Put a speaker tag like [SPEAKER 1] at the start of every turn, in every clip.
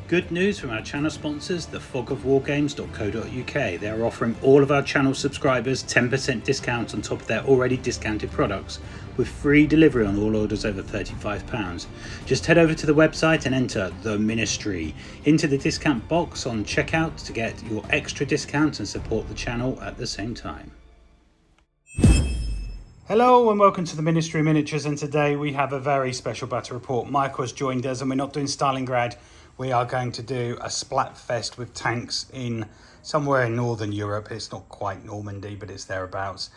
[SPEAKER 1] Good news from our channel sponsors, thefogofwargames.co.uk. They are offering all of our channel subscribers 10% discount on top of their already discounted products, with free delivery on all orders over £35. Just head over to the website and enter The Ministry into the discount box on checkout to get your extra discount and support the channel at the same time. Hello and welcome to the Ministry Miniatures, and today we have a very special battle report. Michael has joined us and we're not doing Stalingrad. We are going to do a splatfest with tanks in somewhere in Northern Europe. It's not quite Normandy, but it's thereabouts.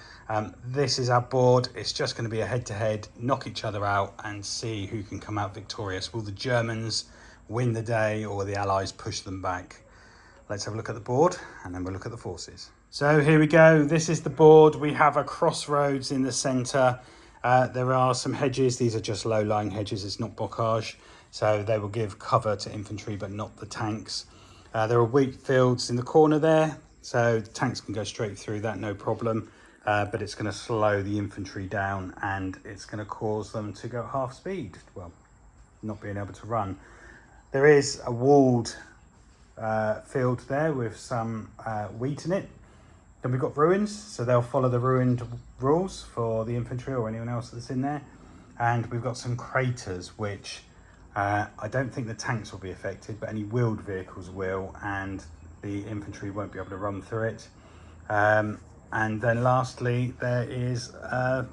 [SPEAKER 1] This is our board. It's just going to be a head-to-head, knock each other out and see who can come out victorious. Will the Germans win the day or will the Allies push them back? Let's have a look at the board and then we'll look at the forces. So here we go. This is the board. We have a crossroads in the centre. There are some hedges. These are just low-lying hedges. It's not bocage. So they will give cover to infantry, but not the tanks. There are wheat fields in the corner there. So the tanks can go straight through that, no problem. But it's going to slow the infantry down and it's going to cause them to go at half speed. Well, not being able to run. There is a walled field there with some wheat in it. Then we've got ruins, so they'll follow the ruined rules for the infantry or anyone else that's in there. And we've got some craters, which I don't think the tanks will be affected, but any wheeled vehicles will, and the infantry won't be able to run through it. And then lastly, there is a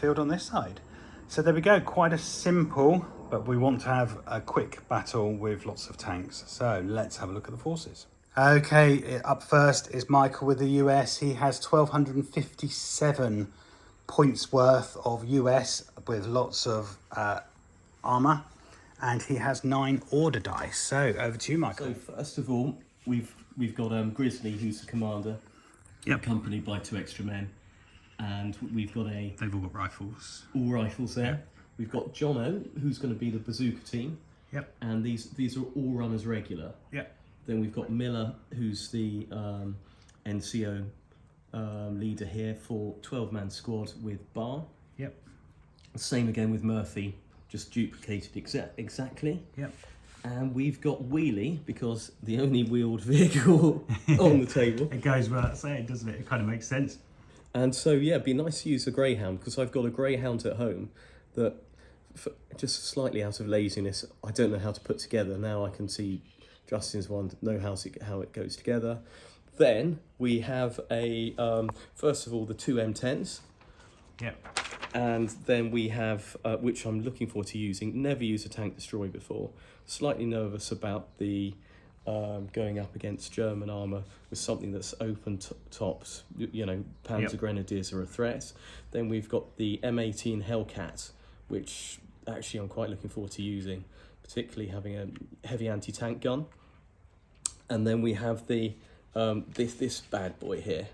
[SPEAKER 1] field on this side. So there we go, quite a simple, but we want to have a quick battle with lots of tanks. So let's have a look at the forces. Okay, up first is Michael with the US. He has 1,257 points worth of US with lots of armour, and he has 9 order dice. So over to you, Michael.
[SPEAKER 2] So first of all, we've got Grizzly, who's the commander, accompanied by 2 extra men, and we've got
[SPEAKER 1] They've all got rifles.
[SPEAKER 2] all rifles there. Yep. We've got Jono, who's going to be the bazooka team.
[SPEAKER 1] Yep.
[SPEAKER 2] And these are all runners regular.
[SPEAKER 1] Yep.
[SPEAKER 2] Then we've got Miller, who's the NCO leader here for 12-man squad with Bar.
[SPEAKER 1] Yep.
[SPEAKER 2] Same again with Murphy, just duplicated exactly.
[SPEAKER 1] Yep.
[SPEAKER 2] And we've got Wheelie, because the only wheeled vehicle on the table.
[SPEAKER 1] It goes without saying, doesn't it? It kind of makes sense.
[SPEAKER 2] And so, yeah, it'd be nice to use a Greyhound, because I've got a Greyhound at home that, just slightly out of laziness, I don't know how to put together. Now I can see Justin's one, know how it goes together. Then we have first of all, the 2 M10s.
[SPEAKER 1] Yep.
[SPEAKER 2] And then we have, which I'm looking forward to using, never used a tank destroy before. Slightly nervous about the going up against German armour with something that's open tops. You know, Panzer Grenadiers are a threat. Then we've got the M18 Hellcat, which actually I'm quite looking forward to using, particularly having a heavy anti-tank gun. And then we have the this bad boy here.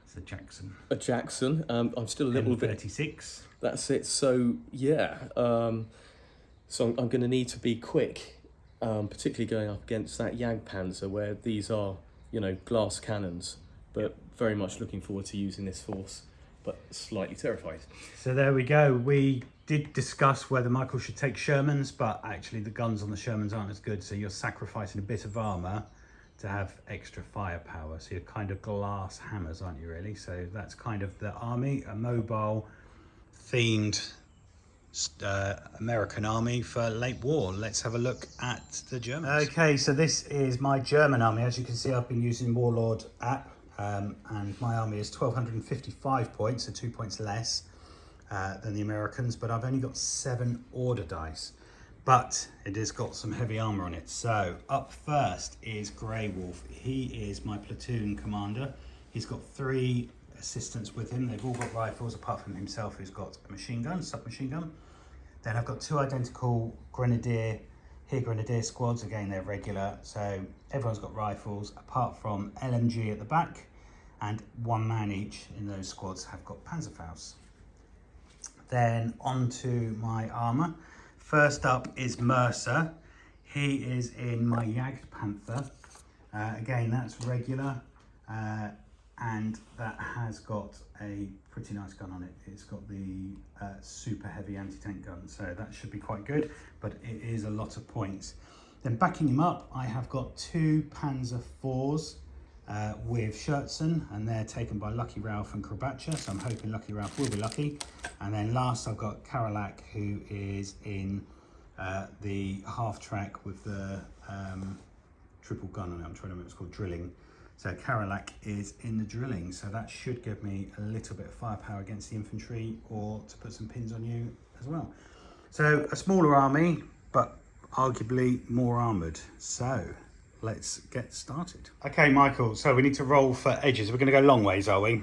[SPEAKER 1] It's a Jackson.
[SPEAKER 2] A Jackson. I'm still a little bit...
[SPEAKER 1] M36.
[SPEAKER 2] That's it. So, yeah. So I'm going to need to be quick, particularly going up against that Jagdpanther, where these are, you know, glass cannons. But very much looking forward to using this force, but slightly terrified.
[SPEAKER 1] So there we go. We did discuss whether Michael should take Shermans, but actually the guns on the Shermans aren't as good, so you're sacrificing a bit of armour to have extra firepower. So you're kind of glass hammers, aren't you, really? So that's kind of the army, a mobile themed American army for late war. Let's have a look at the Germans. Okay, so this is my German army. As you can see, I've been using Warlord app, and my army is 1,255 points, so 2 points less than the Americans, but I've only got 7 order dice. But it has got some heavy armour on it. So up first is Grey Wolf. He is my platoon commander. He's got 3 assistants with him. They've all got rifles apart from himself, who's got a machine gun, submachine gun. Then I've got 2 identical Grenadier squads. Again, they're regular. So everyone's got rifles apart from LMG at the back, and 1 man each in those squads have got Panzerfaust. Then on to my armour. First up is Mercer. He is in my Jagdpanther. Again, that's regular, and that has got a pretty nice gun on it. It's got the super heavy anti-tank gun, so that should be quite good, but it is a lot of points. Then backing him up, I have got 2 Panzer IVs with Schertzen, and they're taken by Lucky Ralph and Krabacha, so I'm hoping Lucky Ralph will be lucky. And then last I've got Karalak, who is in the half track with the triple gun on it. I'm trying to remember, it's called drilling. So Karalak is in the drilling, so that should give me a little bit of firepower against the infantry, or to put some pins on you as well. So a smaller army, but arguably more armoured. So let's get started. Okay, Michael, so we need to roll for edges. We're going to go long ways, are we?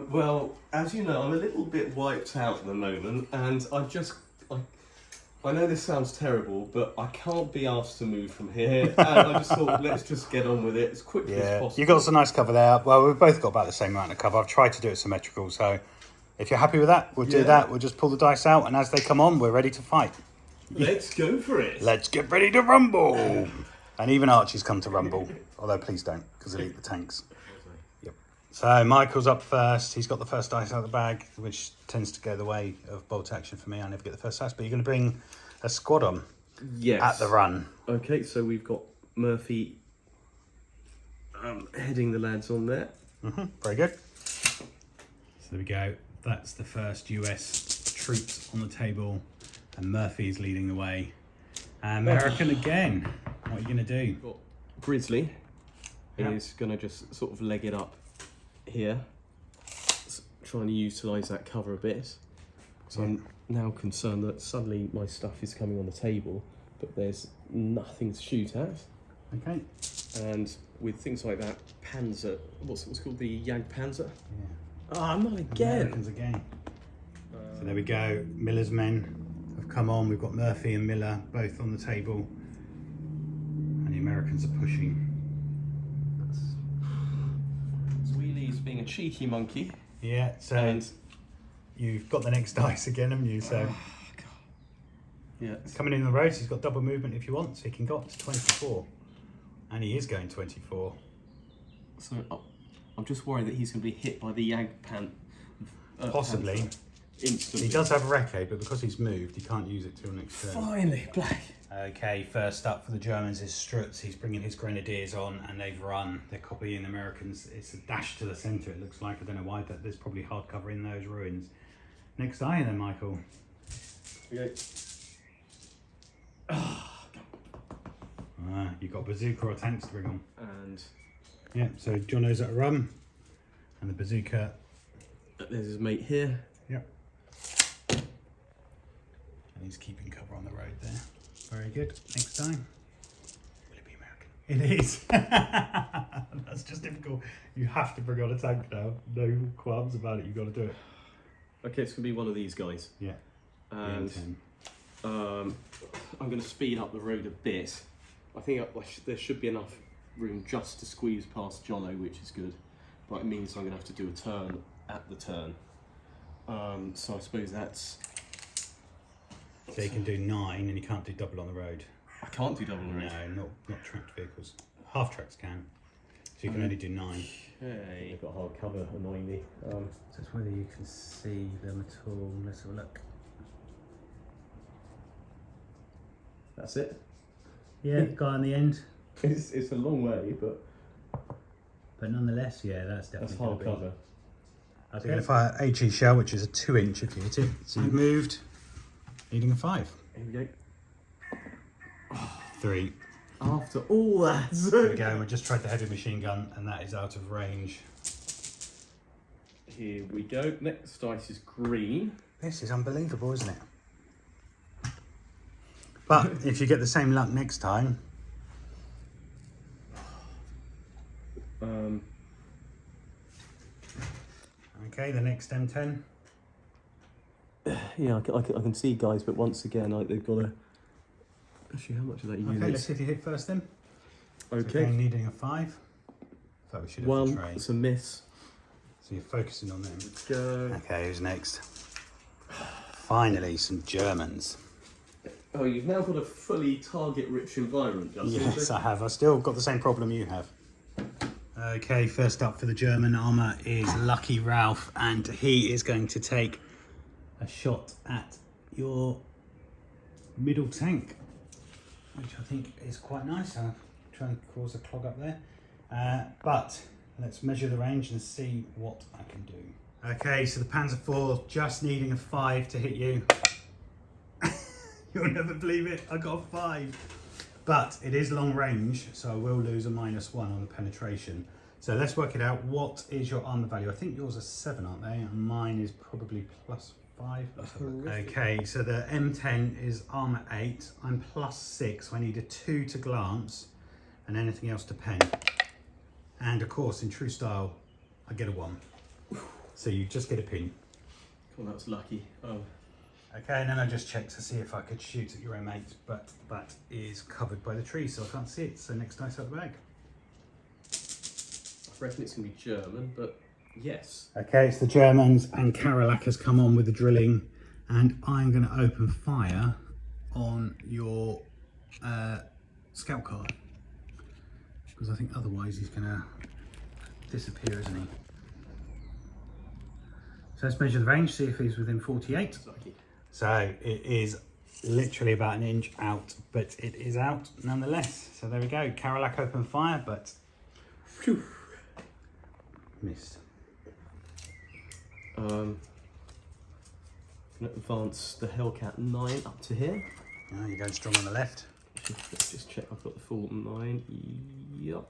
[SPEAKER 2] Well, as you know, I'm a little bit wiped out at the moment, and I know this sounds terrible, but I can't be asked to move from here, and I just thought, let's just get on with it as quickly as possible.
[SPEAKER 1] You got some nice cover there. Well, we've both got about the same amount of cover. I've tried to do it symmetrical, so if you're happy with that, we'll do that. We'll just pull the dice out, and as they come on, we're ready to fight.
[SPEAKER 2] Let's go for it.
[SPEAKER 1] Let's get ready to rumble. And even Archie's come to rumble, although please don't, because they'll eat the tanks. Yep. So Michael's up first. He's got the first dice out of the bag, which tends to go the way of bolt action for me. I never get the first dice, but you're going to bring a squad on at the run.
[SPEAKER 2] Okay, so we've got Murphy heading the lads on there.
[SPEAKER 1] Very good. So there we go. That's the first US troops on the table, and Murphy's leading the way. American again. What are you going to do?
[SPEAKER 2] Got Grizzly is going to just sort of leg it up here, trying to utilise that cover a bit. So I'm now concerned that suddenly my stuff is coming on the table, but there's nothing to shoot at.
[SPEAKER 1] Okay.
[SPEAKER 2] And with things like that, Panzer, what's called the Jagdpanther?
[SPEAKER 1] Yeah.
[SPEAKER 2] Oh, I'm not again.
[SPEAKER 1] Americans again. So there we go. Miller's men have come on. We've got Murphy and Miller both on the table, and the Americans are pushing.
[SPEAKER 2] Wheelie's being a cheeky monkey.
[SPEAKER 1] Yeah. So you've got the next dice again, haven't you? So
[SPEAKER 2] yeah,
[SPEAKER 1] coming in the road, he's got double movement if you want, so he can go up to 24, and he is going 24.
[SPEAKER 2] So I'm just worried that he's going to be hit by the Jagdpanther.
[SPEAKER 1] Possibly.
[SPEAKER 2] Instantly.
[SPEAKER 1] He does have a recce, but because he's moved, he can't use it till next turn.
[SPEAKER 2] Finally, black.
[SPEAKER 1] Okay, first up for the Germans is Strutz. He's bringing his grenadiers on, and they've run. They're copying the Americans. It's a dash to the centre, it looks like. I don't know why, but there's probably hard cover in those ruins. Next eye then, Michael.
[SPEAKER 2] Okay.
[SPEAKER 1] You've got bazooka or tanks to bring on.
[SPEAKER 2] And
[SPEAKER 1] yeah, so Jono's at a run, and the bazooka.
[SPEAKER 2] There's his mate here.
[SPEAKER 1] Yep. And he's keeping cover on the road there. Very good. Next time. Will it be American? It is. That's just difficult. You have to bring on a tank now. No qualms about it. You've got to do it.
[SPEAKER 2] Okay, it's going to be one of these guys.
[SPEAKER 1] Yeah.
[SPEAKER 2] And I'm going to speed up the road a bit. I think there should be enough room just to squeeze past Jono, which is good. But it means I'm going to have to do a turn at the turn. So I suppose that's...
[SPEAKER 1] So you can do 9 and you can't do double on the road.
[SPEAKER 2] I can't do double on the road.
[SPEAKER 1] No, not tracked vehicles. Half tracks can. So you can only do 9.
[SPEAKER 2] Okay. They've got hard cover, annoyingly.
[SPEAKER 1] So it's whether you can see them at all. Let's have a look.
[SPEAKER 2] That's it.
[SPEAKER 1] Yeah, guy on the end.
[SPEAKER 2] It's a long way, but
[SPEAKER 1] nonetheless, yeah, that's definitely
[SPEAKER 2] hard cover.
[SPEAKER 1] Okay. So you're going to fire HE shell, which is a 2-inch if you hit it. So you've moved, needing a 5.
[SPEAKER 2] Here we go.
[SPEAKER 1] 3.
[SPEAKER 2] After all that.
[SPEAKER 1] There we go. We just tried the heavy machine gun, and that is out of range.
[SPEAKER 2] Here we go. Next dice is green.
[SPEAKER 1] This is unbelievable, isn't it? But if you get the same luck next time. Okay, the next M10.
[SPEAKER 2] Yeah, I can see guys, but once again, they've got to... Actually, how much is that unit?
[SPEAKER 1] Okay, let's see if you hit first then.
[SPEAKER 2] Okay.
[SPEAKER 1] So needing a 5. Thought we should have
[SPEAKER 2] 1,
[SPEAKER 1] portrayed.
[SPEAKER 2] it's a miss.
[SPEAKER 1] So you're focusing on them.
[SPEAKER 2] Let's go.
[SPEAKER 1] Okay, who's next? Finally, some Germans.
[SPEAKER 2] Oh, you've now got a fully target-rich environment, Justin.
[SPEAKER 1] Yes, I have. I've still got the same problem you have. Okay, first up for the German armour is Lucky Ralph, and he is going to take a shot at your middle tank. which I think is quite nice. I'll try and cause a clog up there. But let's measure the range and see what I can do. Okay, so the Panzer IV just needing a 5 to hit you. You'll never believe it, I got a 5. But it is long range, so I will lose a -1 on the penetration. So let's work it out. What is your armor value? I think yours are 7, aren't they? And mine is probably +5. Okay, so the M10 is armor 8. I'm +6, so I need a 2 to glance and anything else to pen. And of course, in true style, I get a 1. So you just get a pin.
[SPEAKER 2] Cool, that was lucky. Oh.
[SPEAKER 1] Okay, and then I just checked to see if I could shoot at your M8, but that is covered by the tree, so I can't see it. So next dice out of the bag.
[SPEAKER 2] I reckon it's going to be German, but yes.
[SPEAKER 1] Okay, it's the Germans, and Karalak has come on with the drilling, and I'm going to open fire on your scout car, because I think otherwise he's going to disappear, isn't he? So let's measure the range, see if he's within 48. So it is literally about an inch out, but it is out nonetheless. So there we go. Karalak opened fire, but phew, missed.
[SPEAKER 2] Gonna advance the Hellcat 9 up to here.
[SPEAKER 1] Oh, you're going strong on the left.
[SPEAKER 2] Let's just check I've got the full 9. Yep.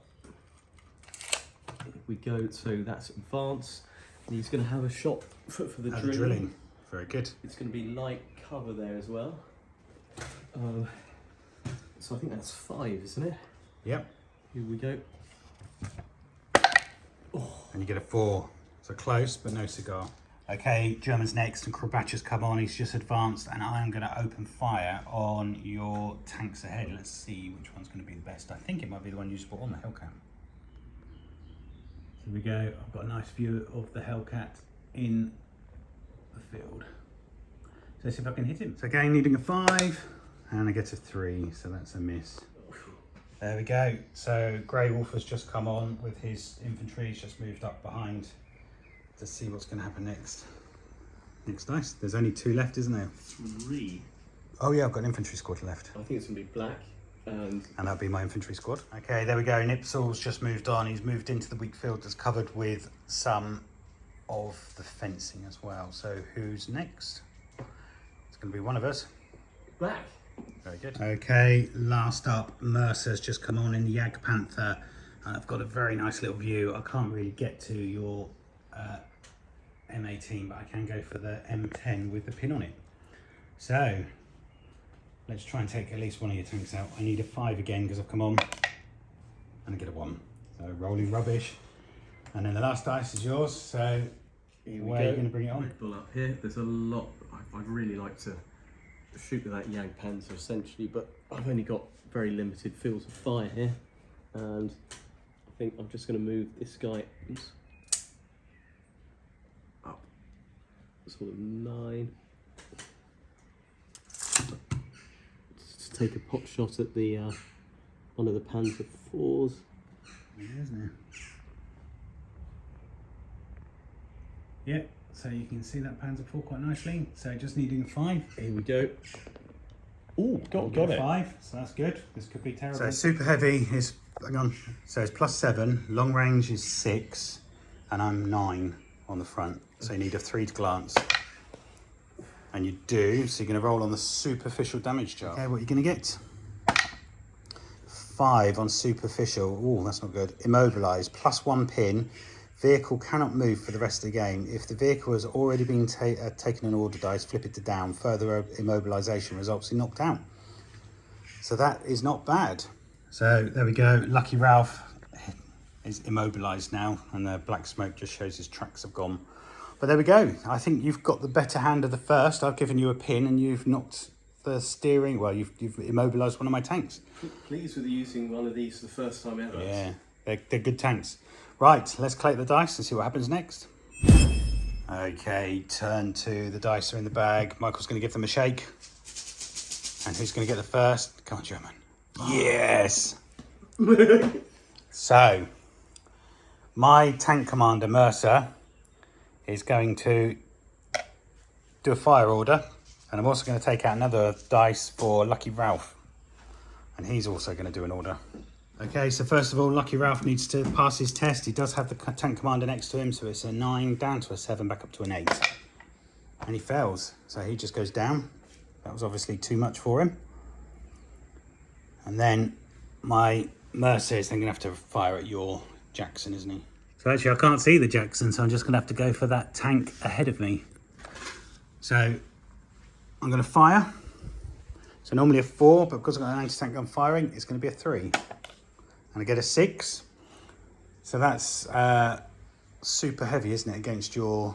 [SPEAKER 2] Here we go. So that's advance. And he's going to have a shot for the drilling.
[SPEAKER 1] Very good.
[SPEAKER 2] It's going to be light cover there as well. So I think that's 5, isn't it?
[SPEAKER 1] Yep.
[SPEAKER 2] Here we go.
[SPEAKER 1] Oh. And you get a 4. So close, but no cigar. Okay, German's next, and Krabacha's come on. He's just advanced, and I'm going to open fire on your tanks ahead. Let's see which one's going to be the best. I think it might be the one you spot on the Hellcat. Here we go. I've got a nice view of the Hellcat in the field. So let's see if I can hit him. So again, needing a 5, and I get a 3, so that's a miss. There we go. So Grey Wolf has just come on with his infantry. He's just moved up behind to see what's going to happen next. Next dice. There's only 2 left, isn't there?
[SPEAKER 2] 3.
[SPEAKER 1] Oh yeah, I've got an infantry squad left.
[SPEAKER 2] I think it's going to be black. And
[SPEAKER 1] that'll be my infantry squad. Okay, there we go. Nipsel's just moved on. He's moved into the weak field that's covered with some of the fencing as well. So who's next? It's going to be one of us.
[SPEAKER 2] Black.
[SPEAKER 1] Very good. Okay, last up, Mercer's just come on in the Jagdpanther, and I've got a very nice little view. I can't really get to your M18, but I can go for the M10 with the pin on it. So let's try and take at least one of your tanks out. I need a 5 again because I've come on, and I get a 1. So rolling rubbish. And then the last dice is yours. So where are you going to bring it on?
[SPEAKER 2] Red Bull up here. There's a lot. I'd really like to shoot with that Jagdpanther essentially, but I've only got very limited fields of fire here, and I think I'm just going to move this guy up sort of 9. Just take a pot shot at the one of the Panzer IVs.
[SPEAKER 1] Yeah, isn't it? Yeah, so you can see that Panzer IV quite nicely. So just needing a 5.
[SPEAKER 2] Here we go. Oh, got it.
[SPEAKER 1] 5, so that's good. This could be terrible. So super heavy is, hang on, so it's +7, long range is 6, and I'm 9 on the front. So you need a 3 to glance. And you do, so you're going to roll on the superficial damage chart. Okay, what are you going to get? 5 on superficial. Oh, that's not good. Immobilized, +1 pin. Vehicle cannot move for the rest of the game. If the vehicle has already been taken an order dice, flip it to down. Further immobilization results in knocked out. So that is not bad. So there we go. Lucky Ralph is immobilized now, and the black smoke just shows his tracks have gone. But there we go. I think you've got the better hand of the first. I've given you a pin, and you've knocked the steering. Well, you've immobilized one of my tanks.
[SPEAKER 2] Pleased with using one of these for the first time ever.
[SPEAKER 1] Yeah, they're good tanks. Right, let's collect the dice and see what happens next. Okay, turn 2. The dice are in the bag. Michael's going to give them a shake. And who's going to get the first? Come on, German. Yes! So, my tank commander, Mercer, is going to do a fire order. And I'm also going to take out another dice for Lucky Ralph. And he's also going to do an order. Okay, so first of all, Lucky Ralph needs to pass his test. He does have the tank commander next to him, so it's a 9 down to a 7, back up to an 8. And he fails, so he just goes down. That was obviously too much for him. And then my Mercer is then going to have to fire at your Jackson, isn't he? So actually I can't see the Jackson, so I'm just going to have to go for that tank ahead of me. So I'm going to fire. So normally a 4, but because I've got an anti-tank gun firing, it's going to be a 3. And I get a 6. So that's super heavy, isn't it, against your...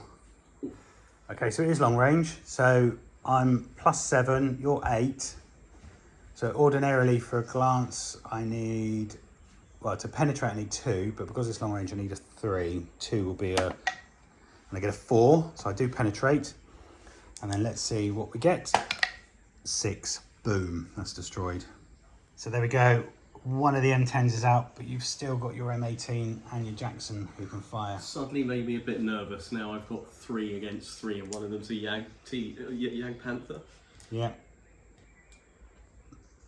[SPEAKER 1] Okay, so it is long range. So I'm +7, you're 8. So ordinarily for a glance, I need... Well, to penetrate I need 2, but because it's long range I need a 3. 2 will be a... And I get a 4, so I do penetrate. And then let's see what we get. 6. Boom, that's destroyed. So there we go. One of the M10s is out, but you've still got your M18 and your Jackson who can fire.
[SPEAKER 2] Suddenly made me a bit nervous. Now I've got 3 against 3, and one of them's a Jagdpanther.
[SPEAKER 1] Yeah.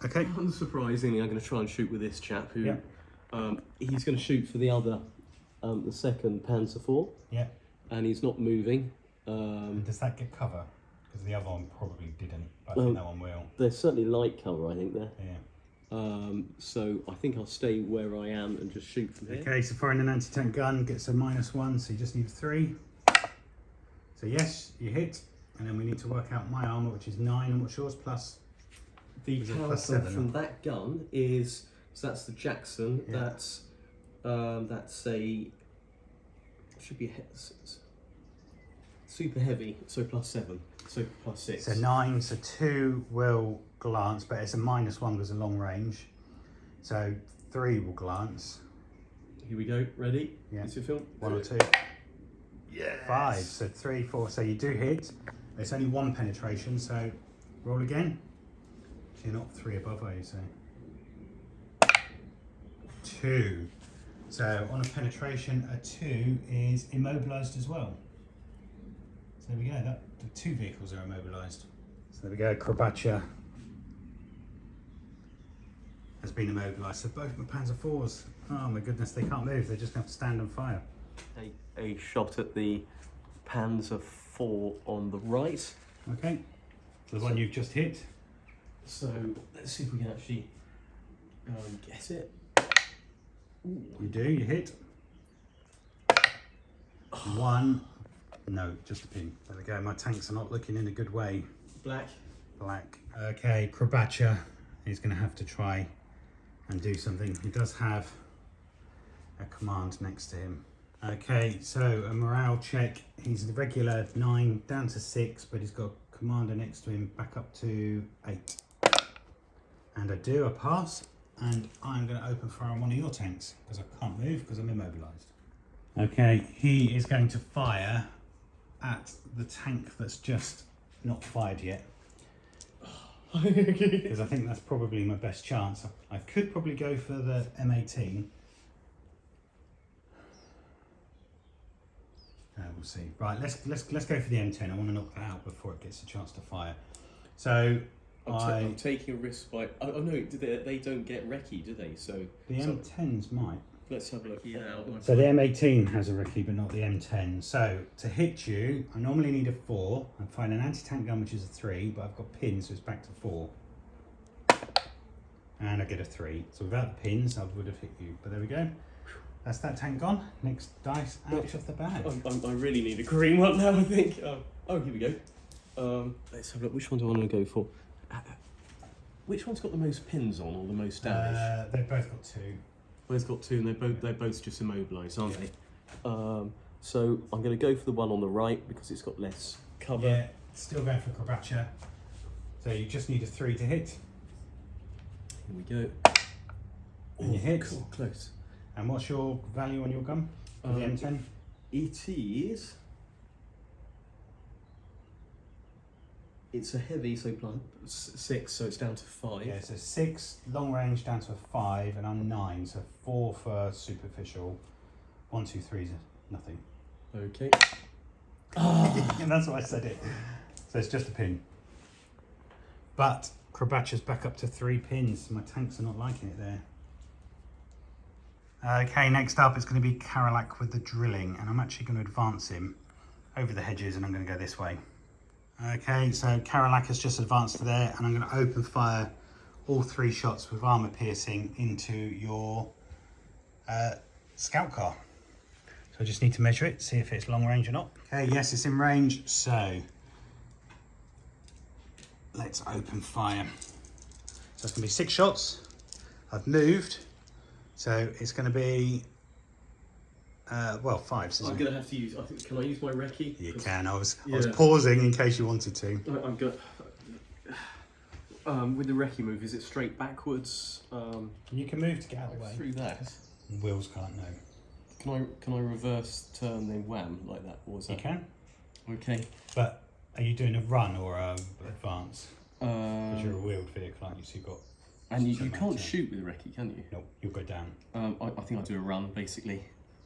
[SPEAKER 1] Okay.
[SPEAKER 2] Unsurprisingly, I'm going to try and shoot with this chap who...
[SPEAKER 1] Yeah.
[SPEAKER 2] He's going to shoot for the other, the second Panzer IV.
[SPEAKER 1] Yeah.
[SPEAKER 2] And he's not moving.
[SPEAKER 1] Does that get cover? Because the other one probably didn't, but I think that one will.
[SPEAKER 2] There's certainly light cover, I think, there.
[SPEAKER 1] Yeah.
[SPEAKER 2] So I think I'll stay where I am and just shoot from here.
[SPEAKER 1] Okay, so firing an anti-tank gun gets a -1, so you just need a 3. So yes, you hit, and then we need to work out my armour, which is 9, and what's yours? Plus?
[SPEAKER 2] The power
[SPEAKER 1] +7
[SPEAKER 2] from that gun is, so that's the Jackson,
[SPEAKER 1] Yeah.
[SPEAKER 2] that's a, should be super heavy, so +7, so +6.
[SPEAKER 1] So 9, so 2 will glance, but it's a -1 because of long range. So 3 will glance.
[SPEAKER 2] Here we go, ready?
[SPEAKER 1] Yeah.
[SPEAKER 2] Is your film?
[SPEAKER 1] 1 or 2.
[SPEAKER 2] Yes.
[SPEAKER 1] 5, so 3, 4, so you do hit. It's only 1 penetration, so roll again. So you're not 3 above, are you? So 2. So on a penetration, a 2 is immobilised as well. So there we go, the 2 vehicles are immobilised. So there we go, Krabacha has been immobilised. So both my Panzer IVs, oh my goodness, they can't move, they just have to stand and fire.
[SPEAKER 2] A shot at the Panzer IV on the right.
[SPEAKER 1] Okay, so the one you've just hit.
[SPEAKER 2] So let's see if we can actually get it. Ooh.
[SPEAKER 1] You do, you hit. 1, no, just a pin. There we go, my tanks are not looking in a good way.
[SPEAKER 2] Black.
[SPEAKER 1] Black. Okay, Krabacha is going to have to try and do something. He does have a command next to him. Okay, so a morale check. He's a regular 9 down to 6, but he's got a commander next to him back up to 8. And I do a pass, and I'm going to open fire on one of your tanks because I can't move because I'm immobilised. Okay, he is going to fire at the tank that's just not fired yet. Because I think that's probably my best chance. I could probably go for the M18. We'll see. Right, let's go for the M10. I want to knock that out before it gets a chance to fire. So
[SPEAKER 2] I'm taking a risk by. Oh no, they don't get recce, do they? So
[SPEAKER 1] the M10s might.
[SPEAKER 2] Let's have a look. Yeah.
[SPEAKER 1] So the M18 has a recce, but not the M10. So to hit you, I normally need a 4. I'm firing an anti-tank gun, which is a 3, but I've got pins, so it's back to 4. And I get a 3. So without the pins, I would have hit you. But there we go. That's that tank gone. Next dice out of the bag.
[SPEAKER 2] I really need a green one now, I think. Oh, here we go. Let's have a look. Which one do I want to go for? Which one's got the most pins on, or the most damage?
[SPEAKER 1] They've both got 2.
[SPEAKER 2] Both got 2, and they're both just immobilised, aren't they? So I'm going to go for the one on the right because it's got less cover.
[SPEAKER 1] Yeah, still going for Krabacha. So you just need a 3 to hit.
[SPEAKER 2] Here we go.
[SPEAKER 1] And you hit.
[SPEAKER 2] Cool, close.
[SPEAKER 1] And what's your value on your gun for the M10?
[SPEAKER 2] It is. It's a heavy, so +6, so it's down to 5.
[SPEAKER 1] Yeah, so 6 long range down to a 5, and I'm 9, so 4 for superficial. 1, 2, 3 is nothing.
[SPEAKER 2] Okay.
[SPEAKER 1] And that's why I said it. So it's just a pin. But Krabacha's back up to 3 pins. My tanks are not liking it there. Okay, next up it's going to be Karalak with the drilling, and I'm actually going to advance him over the hedges, and I'm going to go this way. Okay, so Karalak has just advanced to there, and I'm going to open fire all 3 shots with armour piercing into your scout car. So I just need to measure it, see if it's long range or not. Okay, yes, it's in range, so let's open fire. So it's going to be 6 shots. I've moved, so it's going to be, well, 5.
[SPEAKER 2] I'm going to have to use, can I use my recce?
[SPEAKER 1] You can, I was pausing in case you wanted to.
[SPEAKER 2] I'm good. With the recce move, is it straight backwards?
[SPEAKER 1] You can move to get out of the way.
[SPEAKER 2] Through that?
[SPEAKER 1] Wheels can't, no.
[SPEAKER 2] Can I reverse turn then wham like that? Or is that...
[SPEAKER 1] You can.
[SPEAKER 2] Okay.
[SPEAKER 1] But are you doing a run or a advance? Because you're a wheeled vehicle, aren't you? So you've got.
[SPEAKER 2] And you can't shoot with a recce, can you?
[SPEAKER 1] No, you'll go down.
[SPEAKER 2] I think I'll do a run basically.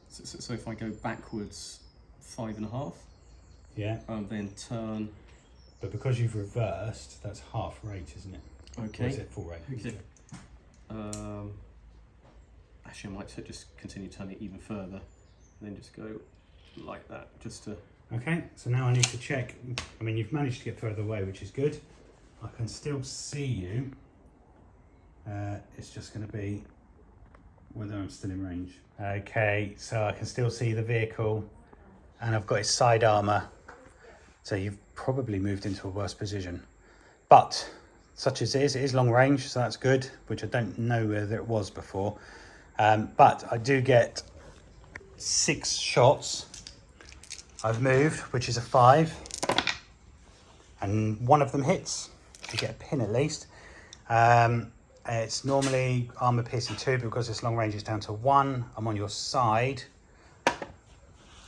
[SPEAKER 2] So if I go backwards 5.5.
[SPEAKER 1] Yeah.
[SPEAKER 2] Then turn.
[SPEAKER 1] But because you've reversed, that's half rate, isn't it?
[SPEAKER 2] Okay.
[SPEAKER 1] Or is it full rate?
[SPEAKER 2] Okay. Actually, I might just continue turning it even further, and then just go like that, just to.
[SPEAKER 1] Okay, so now I need to check. I mean, you've managed to get further away, which is good. I can still see you. It's just going to be whether I'm still in range. Okay, so I can still see the vehicle, and I've got its side armour. So you've probably moved into a worse position. But such as it is long range, so that's good, which I don't know whether it was before. But I do get 6 shots. I've moved, which is a 5, and one of them hits. You get a pin at least. It's normally armour piercing 2, but because it's long range, it's down to 1. I'm on your side.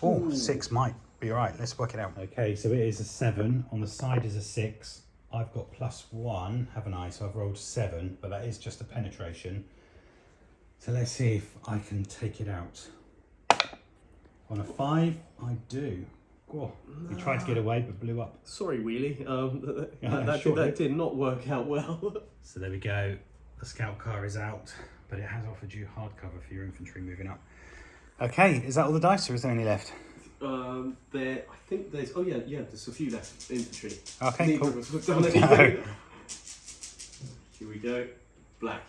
[SPEAKER 1] Oh, 6 might be right. Let's work it out. Okay, so it is a 7. On the side is a 6. I've got +1, haven't I? So I've rolled 7, but that is just a penetration. So let's see if I can take it out. On a 5, I do. Oh, you tried to get away, but blew up.
[SPEAKER 2] Sorry, Wheelie.
[SPEAKER 1] Sure
[SPEAKER 2] that did not work out well.
[SPEAKER 1] So there we go. The scout car is out, but it has offered you hardcover for your infantry moving up. Okay, is that all the dice, or is there any left?
[SPEAKER 2] I think there's. Oh yeah, there's a few left infantry.
[SPEAKER 1] Okay,
[SPEAKER 2] Neither
[SPEAKER 1] cool.
[SPEAKER 2] of us have done anything. Here we go. Black.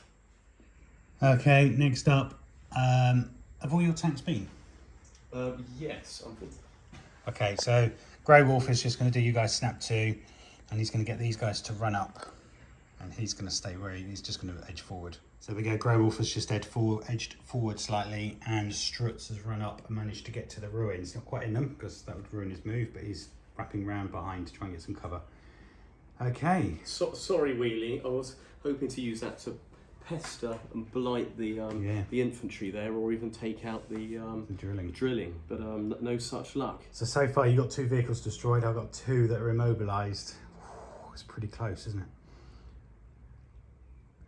[SPEAKER 1] Okay, next up. Have all your tanks been?
[SPEAKER 2] Yes.
[SPEAKER 1] Okay, so Grey Wolf is just going to do you guys snap 2, and he's going to get these guys to run up, and he's going to stay where he's just going to edge forward. So we go, Grey Wolf has just edged forward slightly, and Strutz has run up and managed to get to the ruins. Not quite in them, because that would ruin his move, but he's wrapping round behind to try and get some cover. Okay.
[SPEAKER 2] Sorry, Wheelie. I was hoping to use that to pester and blight the infantry there, or even take out the drilling, but no such luck.
[SPEAKER 1] So far you got 2 vehicles destroyed. I've got 2 that are immobilised. It's pretty close, isn't it?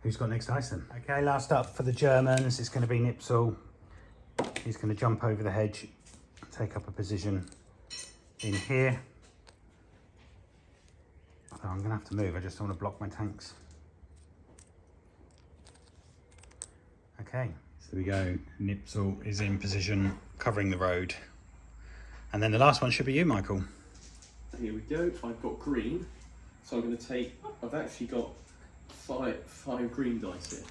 [SPEAKER 1] Who's got next dice then? Okay, last up for the Germans, it's going to be Nipsel. He's going to jump over the hedge, take up a position in here. Although I'm going to have to move, I just don't want to block my tanks. Okay, so there we go. Nipsel is in position, covering the road. And then the last one should be you, Michael.
[SPEAKER 2] Here we go. I've got green, so I'm going to take. I've actually got five green dice here.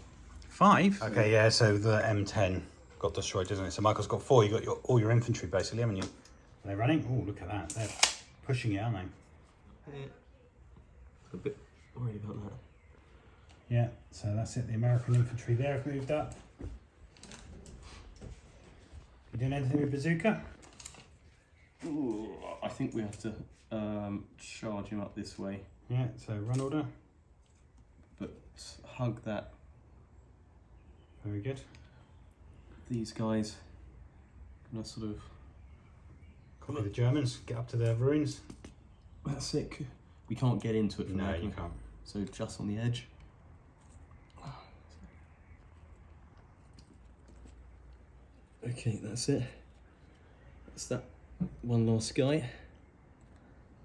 [SPEAKER 1] 5? Okay, yeah. So the M10 got destroyed, doesn't it? So Michael's got 4. You got all your infantry basically, haven't you? Are they running? Oh, look at that. They're pushing it, aren't they?
[SPEAKER 2] A bit worried about that.
[SPEAKER 1] Yeah, so that's it. The American infantry there have moved up. You doing anything with bazooka?
[SPEAKER 2] Ooh, I think we have to charge him up this way.
[SPEAKER 1] Yeah, so run order.
[SPEAKER 2] But hug that.
[SPEAKER 1] Very good.
[SPEAKER 2] These guys. Can I sort of...
[SPEAKER 1] Copy the Germans, get up to their ruins.
[SPEAKER 2] That's it. We can't get into it from
[SPEAKER 1] No,
[SPEAKER 2] there.
[SPEAKER 1] you can't.
[SPEAKER 2] So just on the edge. Okay, that's it. That's that one last guy.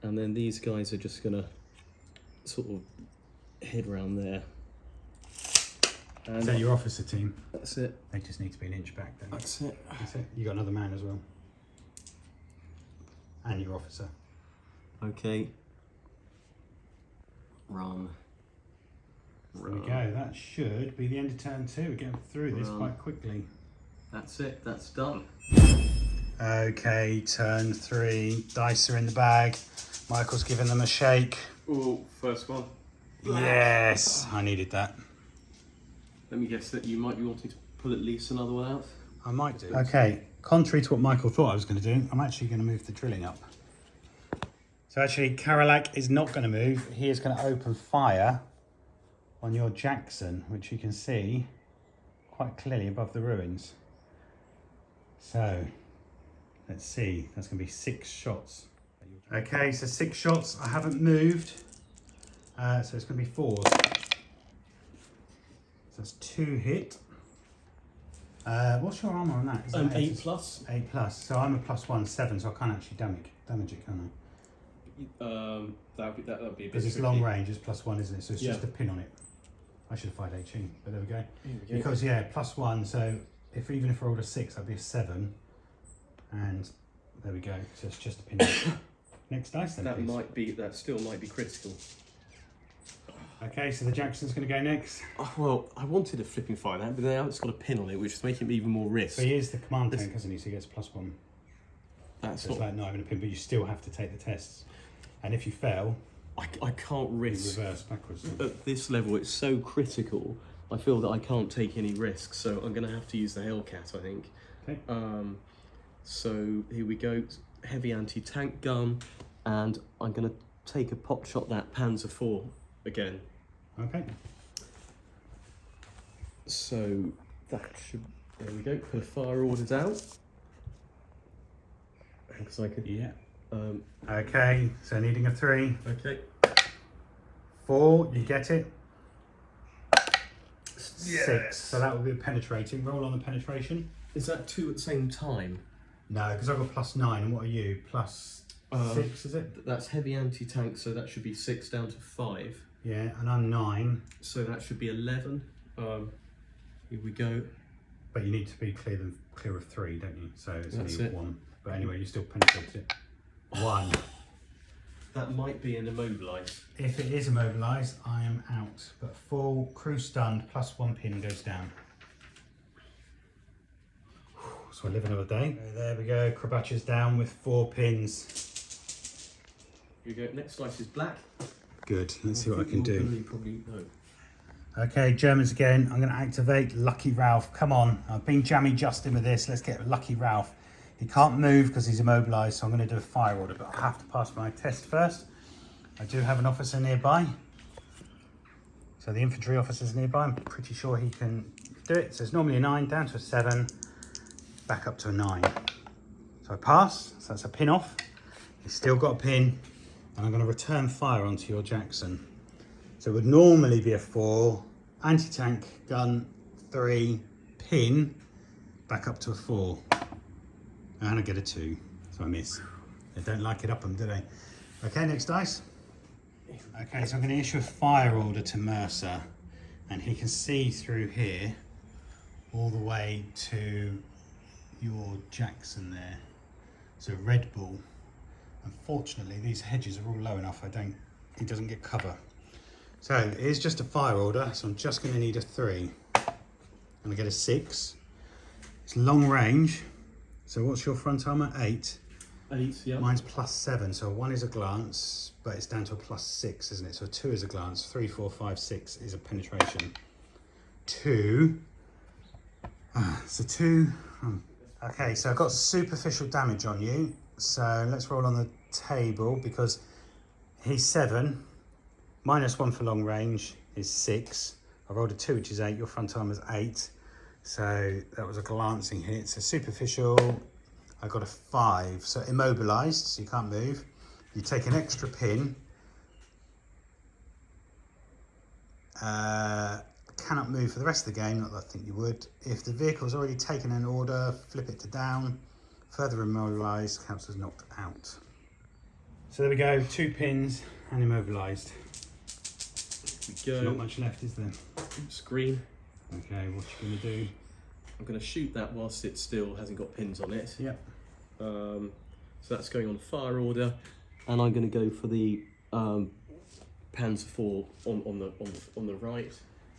[SPEAKER 2] And then these guys are just gonna sort of head round there. And
[SPEAKER 1] Is that your officer team?
[SPEAKER 2] that's it.
[SPEAKER 1] They just need to be an inch back then.
[SPEAKER 2] That's it.
[SPEAKER 1] That's it. You got another man as well. And your officer.
[SPEAKER 2] Okay. Run.
[SPEAKER 1] There we go. That should be the end of turn 2. We're getting through this
[SPEAKER 2] Run.
[SPEAKER 1] quite quickly.
[SPEAKER 2] That's it. That's done.
[SPEAKER 1] Okay, turn 3. Dice are in the bag. Michael's giving them a shake.
[SPEAKER 2] Oh, first one.
[SPEAKER 1] Yes, I needed that.
[SPEAKER 2] Let me guess that you might be wanting to pull at least another one out.
[SPEAKER 1] I might do. Okay, contrary to what Michael thought I was going to do, I'm actually going to move the drilling up. So actually, Karalak is not going to move. He is going to open fire on your Jackson, which you can see quite clearly above the ruins. So, let's see. That's going to be 6 shots. Okay, so 6 shots. I haven't moved. So it's going to be 4. So that's 2 hit. What's your armour on that? Is that
[SPEAKER 2] 8 plus.
[SPEAKER 1] 8 plus. So I'm a +1, 7, so I can't actually damage it, can I?
[SPEAKER 2] That would be a bit
[SPEAKER 1] Because it's
[SPEAKER 2] tricky.
[SPEAKER 1] long range, it's +1, isn't it? So it's
[SPEAKER 2] Yeah.
[SPEAKER 1] just a pin on it. I should have fired HE, but there we go.
[SPEAKER 2] Here we go.
[SPEAKER 1] Because yeah, +1, so even if I rolled a 6, that'd be a 7. And there we go. So it's just a pin on it. Next dice then, please.
[SPEAKER 2] That still might be critical.
[SPEAKER 1] Okay, so the Jackson's going to go next.
[SPEAKER 2] Oh, well, I wanted a flipping fire that, but now it's got a pin on it, which is making even more risk.
[SPEAKER 1] So he is the command tank, hasn't he? So he gets +1.
[SPEAKER 2] That's
[SPEAKER 1] So it's like not having a pin, but you still have to take the tests. And if you fail,
[SPEAKER 2] I can't
[SPEAKER 1] you
[SPEAKER 2] risk.
[SPEAKER 1] reverse backwards.
[SPEAKER 2] At this level, it's so critical. I feel that I can't take any risks, so I'm going to have to use the Hellcat, I think.
[SPEAKER 1] Okay.
[SPEAKER 2] So here we go. Heavy anti-tank gun, and I'm going to take a pot shot that Panzer IV again.
[SPEAKER 1] Okay.
[SPEAKER 2] So that should. There we go. Put a fire order down. Because I could.
[SPEAKER 1] Yeah.
[SPEAKER 2] Um,
[SPEAKER 1] Okay, so needing a 3.
[SPEAKER 2] okay.
[SPEAKER 1] 4, you get it.
[SPEAKER 2] Yes.
[SPEAKER 1] 6, so that will be a penetrating. Roll on the penetration.
[SPEAKER 2] Is that 2 at the same time?
[SPEAKER 1] No, because I've got +9, and what are you? +6, is it?
[SPEAKER 2] That's heavy anti-tank, so that should be 6 down to 5.
[SPEAKER 1] Yeah, and I'm 9,
[SPEAKER 2] So that should be 11. Here we go.
[SPEAKER 1] but you need to be clear of 3, don't you? So it's
[SPEAKER 2] That's
[SPEAKER 1] only
[SPEAKER 2] it.
[SPEAKER 1] 1. But anyway, you still penetrate it. 1.
[SPEAKER 2] That might be an immobilised.
[SPEAKER 1] If it is immobilised, I am out. But full crew stunned, +1 pin goes down. So I live another day. There we go. Krabacha's down with 4 pins.
[SPEAKER 2] Here we go. Next slice is black.
[SPEAKER 1] Good. Let's see what I can do.
[SPEAKER 2] Probably no.
[SPEAKER 1] Okay, Germans again. I'm going to activate Lucky Ralph. Come on. I've been jammy Justin with this. Let's get Lucky Ralph. He can't move because he's immobilised, so I'm going to do a fire order, but I have to pass my test first. I do have an officer nearby. So the infantry officer's nearby. I'm pretty sure he can do it. So it's normally a 9, down to a 7, back up to a 9. So I pass, so that's a pin off. He's still got a pin, and I'm going to return fire onto your Jackson. So it would normally be a 4, anti-tank gun, 3, pin, back up to a 4. And I get a 2, so I miss. They don't like it up them, do they? Okay, next dice. Okay, so I'm going to issue a fire order to Mercer, and he can see through here all the way to your Jackson there. So Red Bull. Unfortunately, these hedges are all low enough. He doesn't get cover. So it is just a fire order, so I'm just going to need a 3. And I get a 6. It's long range. So what's your front armour? 8.
[SPEAKER 2] 8, yeah.
[SPEAKER 1] Mine's +7, so 1 is a glance, but it's down to a +6, isn't it? So 2 is a glance, 3, 4, 5, 6 is a penetration. 2. So 2. Okay, so I've got superficial damage on you. So let's roll on the table because he's 7. -1 for long range is 6. I rolled a 2, which is 8. Your front armour's 8. So that was a glancing hit. So superficial, I got a 5. So immobilised, so you can't move. You take an extra pin. Cannot move for the rest of the game, not that I think you would. If the vehicle's already taken an order, flip it to down. Further immobilised, counts as knocked out. So there we go, 2 pins and immobilised.
[SPEAKER 2] we go.
[SPEAKER 1] Not much left, is there?
[SPEAKER 2] Screen.
[SPEAKER 1] Okay, what you going to do?
[SPEAKER 2] I'm going to shoot that whilst it still hasn't got pins on it.
[SPEAKER 1] Yep.
[SPEAKER 2] So that's going on fire order, and I'm going to go for the Panzer IV on the right.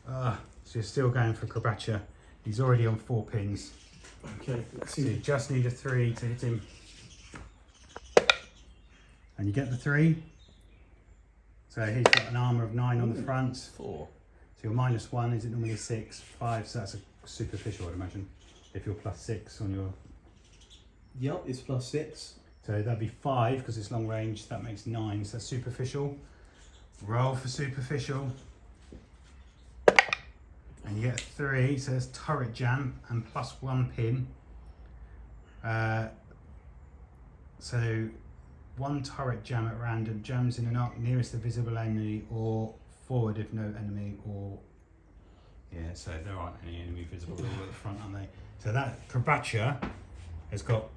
[SPEAKER 1] So you're still going for Krabacher. He's already on 4 pins.
[SPEAKER 2] Okay, let's
[SPEAKER 1] So you
[SPEAKER 2] see.
[SPEAKER 1] just need a 3 to hit him. And you get the 3. So he's got an armour of 9 on the front.
[SPEAKER 2] 4.
[SPEAKER 1] So you're -1, is it normally 6? 5, so that's a superficial, I'd imagine. If you're +6 on your...
[SPEAKER 2] Yep, it's +6.
[SPEAKER 1] So that'd be 5 because it's long range, that makes 9, so that's superficial. Roll for superficial. And you get 3, so there's turret jam and +1 pin. So 1 turret jam at random, jams in an arc nearest the visible enemy or forward if no enemy, or yeah, so there aren't any enemy visible all at the front, aren't they? So that Krabacher has got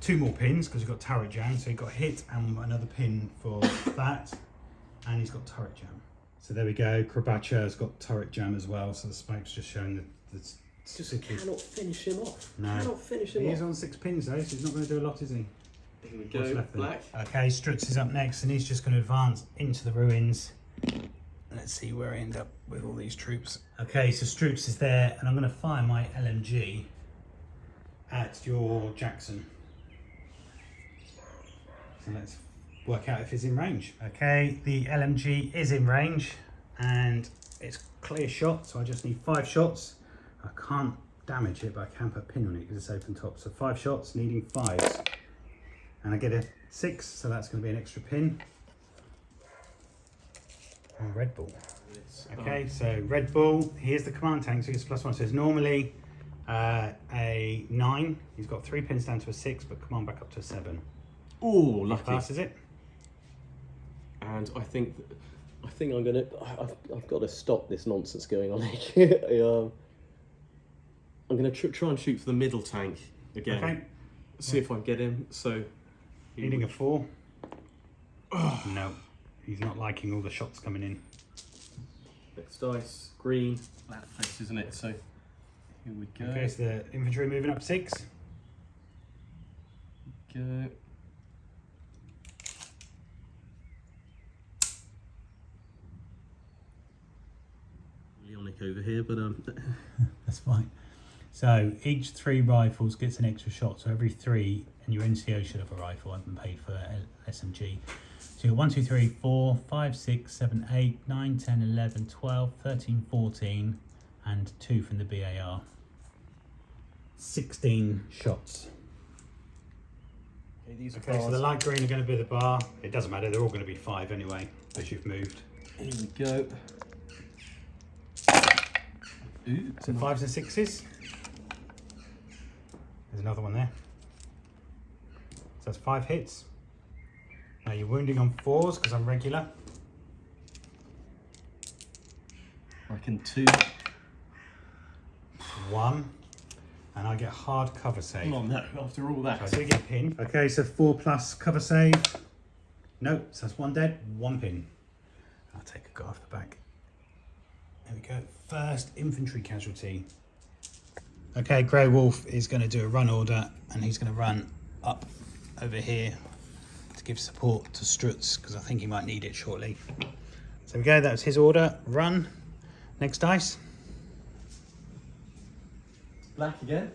[SPEAKER 1] 2 more pins because he's got turret jam, so he got hit and another pin for that, and he's got turret jam. So there we go, Krabacher has got turret jam as well, so the smoke's just showing the
[SPEAKER 2] Just cannot finish him off.
[SPEAKER 1] No.
[SPEAKER 2] Cannot finish him
[SPEAKER 1] He
[SPEAKER 2] off.
[SPEAKER 1] is on 6 pins though, so he's not going to do a lot, is he?
[SPEAKER 2] Here we
[SPEAKER 1] What's
[SPEAKER 2] go,
[SPEAKER 1] left then?
[SPEAKER 2] black.
[SPEAKER 1] Okay, Strutz is up next and he's just going to advance into the ruins. Let's see where I end up with all these troops. Okay, so Strutz is there and I'm going to fire my LMG at your Jackson. So let's work out if he's in range. Okay, the LMG is in range and it's clear shot, so I just need 5 shots. I can't damage it, but I can put a pin on it because it's open top. So 5 shots, needing 5s. And I get a 6, so that's going to be an extra pin. And Red Bull. Okay, so Red Bull, here's the command tank, so it's +1. So it's normally a 9. He's got 3 pins down to a 6, but command back up to a 7.
[SPEAKER 2] Oh, lucky.
[SPEAKER 1] Passes it.
[SPEAKER 2] And I think I'm gonna. I've got to stop this nonsense going on here. I'm gonna try and shoot for the middle tank again.
[SPEAKER 1] Okay.
[SPEAKER 2] See if I can get him. So.
[SPEAKER 1] Needing a 4. No, he's not liking all the shots coming in.
[SPEAKER 2] Next dice, green, that fits, isn't it? So here we go.
[SPEAKER 1] Okay, so the infantry moving up 6.
[SPEAKER 2] Go. Leonic over here, but
[SPEAKER 1] That's fine. So each 3 rifles gets an extra shot. So every 3, and your NCO should have a rifle. I haven't paid for SMG. So you've got 1, 2, 3, 4, 5, 6, 7, 8, 9, 10, 11, 12, 13, 14, and 2 from the BAR. 16 shots.
[SPEAKER 2] okay, these are
[SPEAKER 1] Okay, so the light green are going to be the bar. It doesn't matter, they're all going to be 5 anyway, as you've moved.
[SPEAKER 2] Here we go. Ooh,
[SPEAKER 1] So 5s and 6s. There's another one there. So that's 5 hits. Now you're wounding on 4s because I'm regular.
[SPEAKER 2] I reckon 2.
[SPEAKER 1] 1. And I get hard cover save.
[SPEAKER 2] Oh no, after all that.
[SPEAKER 1] So I do get pin. Okay, so 4 plus cover save. Nope, so that's 1 dead, 1 pin. I'll take a go off the back. There we go. First infantry casualty. Okay, Grey Wolf is going to do a run order and he's going to run up over here to give support to Strutz because I think he might need it shortly. So there we go, that was his order. Run. Next dice.
[SPEAKER 2] Black again.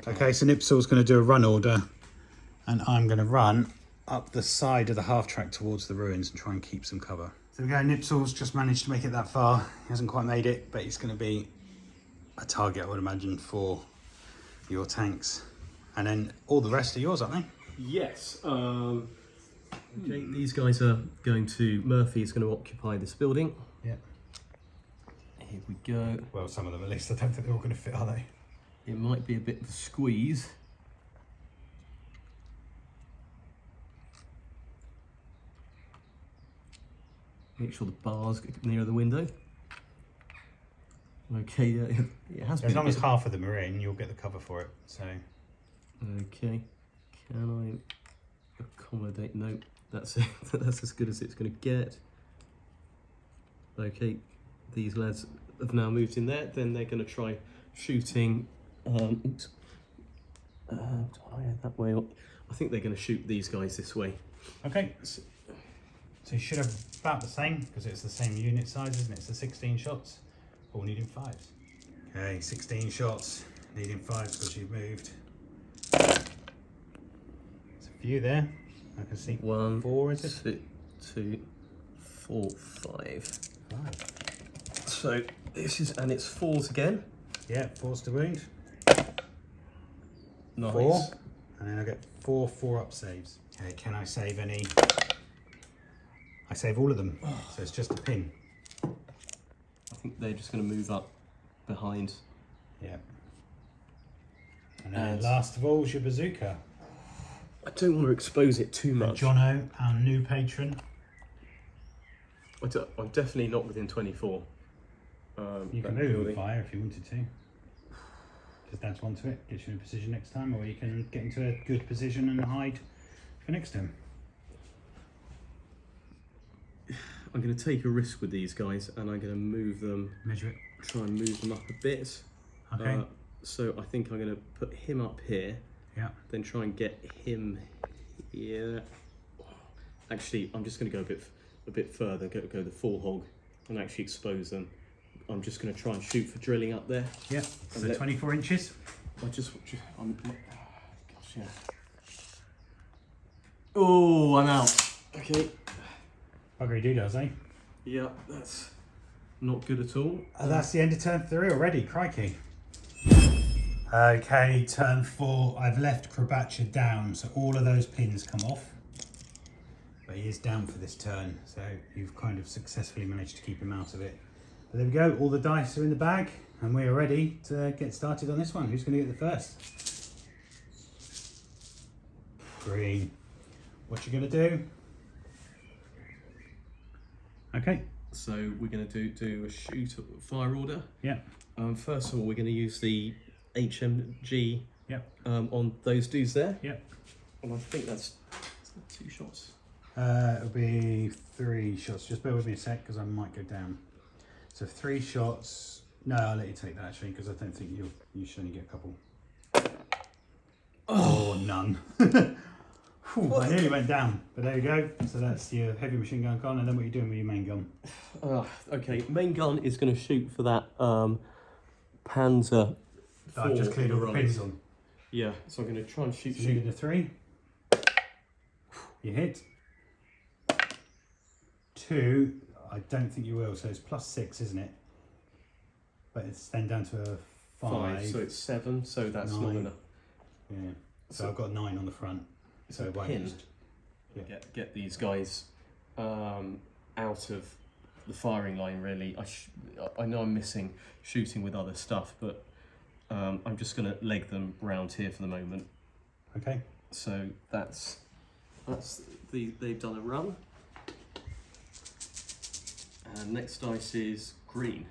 [SPEAKER 1] Okay, so Nipsal's going to do a run order and I'm going to run up the side of the half track towards the ruins and try and keep some cover. So we go, Nipsal's just managed to make it that far. He hasn't quite made it, but he's going to be a target, I would imagine, for your tanks. And then all the rest are yours, aren't they?
[SPEAKER 2] Yes. Okay, these guys are going to... Murphy is going to occupy this building.
[SPEAKER 1] Yeah.
[SPEAKER 2] Here we go.
[SPEAKER 1] Well, some of them at least. I don't think they're all going to fit, are they?
[SPEAKER 2] It might be a bit of a squeeze. Make sure the bar's near the window. Okay, yeah, it has been.
[SPEAKER 1] As long as half of them are in, you'll get the cover for it. So.
[SPEAKER 2] Okay, can I accommodate? No, that's it. That's as good as it's going to get. Okay, these lads have now moved in there. Then they're going to try shooting. Oops. That way. I think they're going to shoot these guys this way.
[SPEAKER 1] Okay. So you should have about the same because it's the same unit size, isn't it? It's the 16 shots, all needing 5s. Okay, 16 shots, needing 5s because you've moved. There's a few there. I can see
[SPEAKER 2] 1,
[SPEAKER 1] 4, is it?
[SPEAKER 2] 2, 4, 5.
[SPEAKER 1] 5.
[SPEAKER 2] So this is, and it's 4s again.
[SPEAKER 1] Yeah, 4s to wound.
[SPEAKER 2] Nice.
[SPEAKER 1] 4, and then I get 4 4-up saves. Okay, can I save any? I save all of them, so it's just a pin.
[SPEAKER 2] I think they're just going to move up behind.
[SPEAKER 1] Yeah. And then last of all is your bazooka.
[SPEAKER 2] I don't want to expose it too much.
[SPEAKER 1] Jono, our new patron.
[SPEAKER 2] I'm definitely not within 24.
[SPEAKER 1] You can move with fire if you wanted to. Just add one to it, gets you in a position next time, or you can get into a good position and hide for next time.
[SPEAKER 2] I'm going to take a risk with these guys, and I'm going to move them.
[SPEAKER 1] Measure it.
[SPEAKER 2] Try and move them up a bit.
[SPEAKER 1] Okay.
[SPEAKER 2] So I think I'm going to put him up here.
[SPEAKER 1] Yeah.
[SPEAKER 2] Then try and get him here. Actually, I'm just going to go a bit further. Go the full hog, and actually expose them. I'm just going to try and shoot for drilling up there.
[SPEAKER 1] Yeah. So 24 inches.
[SPEAKER 2] Gosh, yeah. Oh, I'm out. Okay.
[SPEAKER 1] Buggery doodles, eh?
[SPEAKER 2] Yeah, that's not good at all.
[SPEAKER 1] That's the end of turn 3 already, crikey. Okay, turn 4, I've left Krabacha down, so all of those pins come off. But he is down for this turn, so you've kind of successfully managed to keep him out of it. But there we go, all the dice are in the bag, and we are ready to get started on this one. Who's going to get the first? Green. What you going to do? Okay.
[SPEAKER 2] So we're going to do a fire order.
[SPEAKER 1] Yeah.
[SPEAKER 2] First of all, we're going to use the HMG.
[SPEAKER 1] Yep.
[SPEAKER 2] On those dudes there.
[SPEAKER 1] Yep.
[SPEAKER 2] And I think that's 2 shots.
[SPEAKER 1] It'll be 3 shots. Just bear with me a sec because I might go down. So 3 shots. No, I'll let you take that actually because I don't think you should only get a couple. Oh, none. Whew, I nearly went down, but there you go. So that's your heavy machine gun gone, and then what are you doing with your main gun?
[SPEAKER 2] Okay, main gun is going to shoot for that Panzer IV.
[SPEAKER 1] I just cleared all the pins on.
[SPEAKER 2] Yeah, so I'm going to try and shoot.
[SPEAKER 1] So you get a 3. You hit. 2. I don't think you will. So it's +6, isn't it? But it's then down to a 5.
[SPEAKER 2] So it's 7. So that's
[SPEAKER 1] 9.
[SPEAKER 2] not enough.
[SPEAKER 1] Yeah. So I've got 9 on the front. So it won't
[SPEAKER 2] pin.
[SPEAKER 1] just, yeah.
[SPEAKER 2] Get these guys out of the firing line. Really, I know I'm missing shooting with other stuff, but I'm just going to leg them round here for the moment.
[SPEAKER 1] Okay.
[SPEAKER 2] So they've done a run. And next dice is green.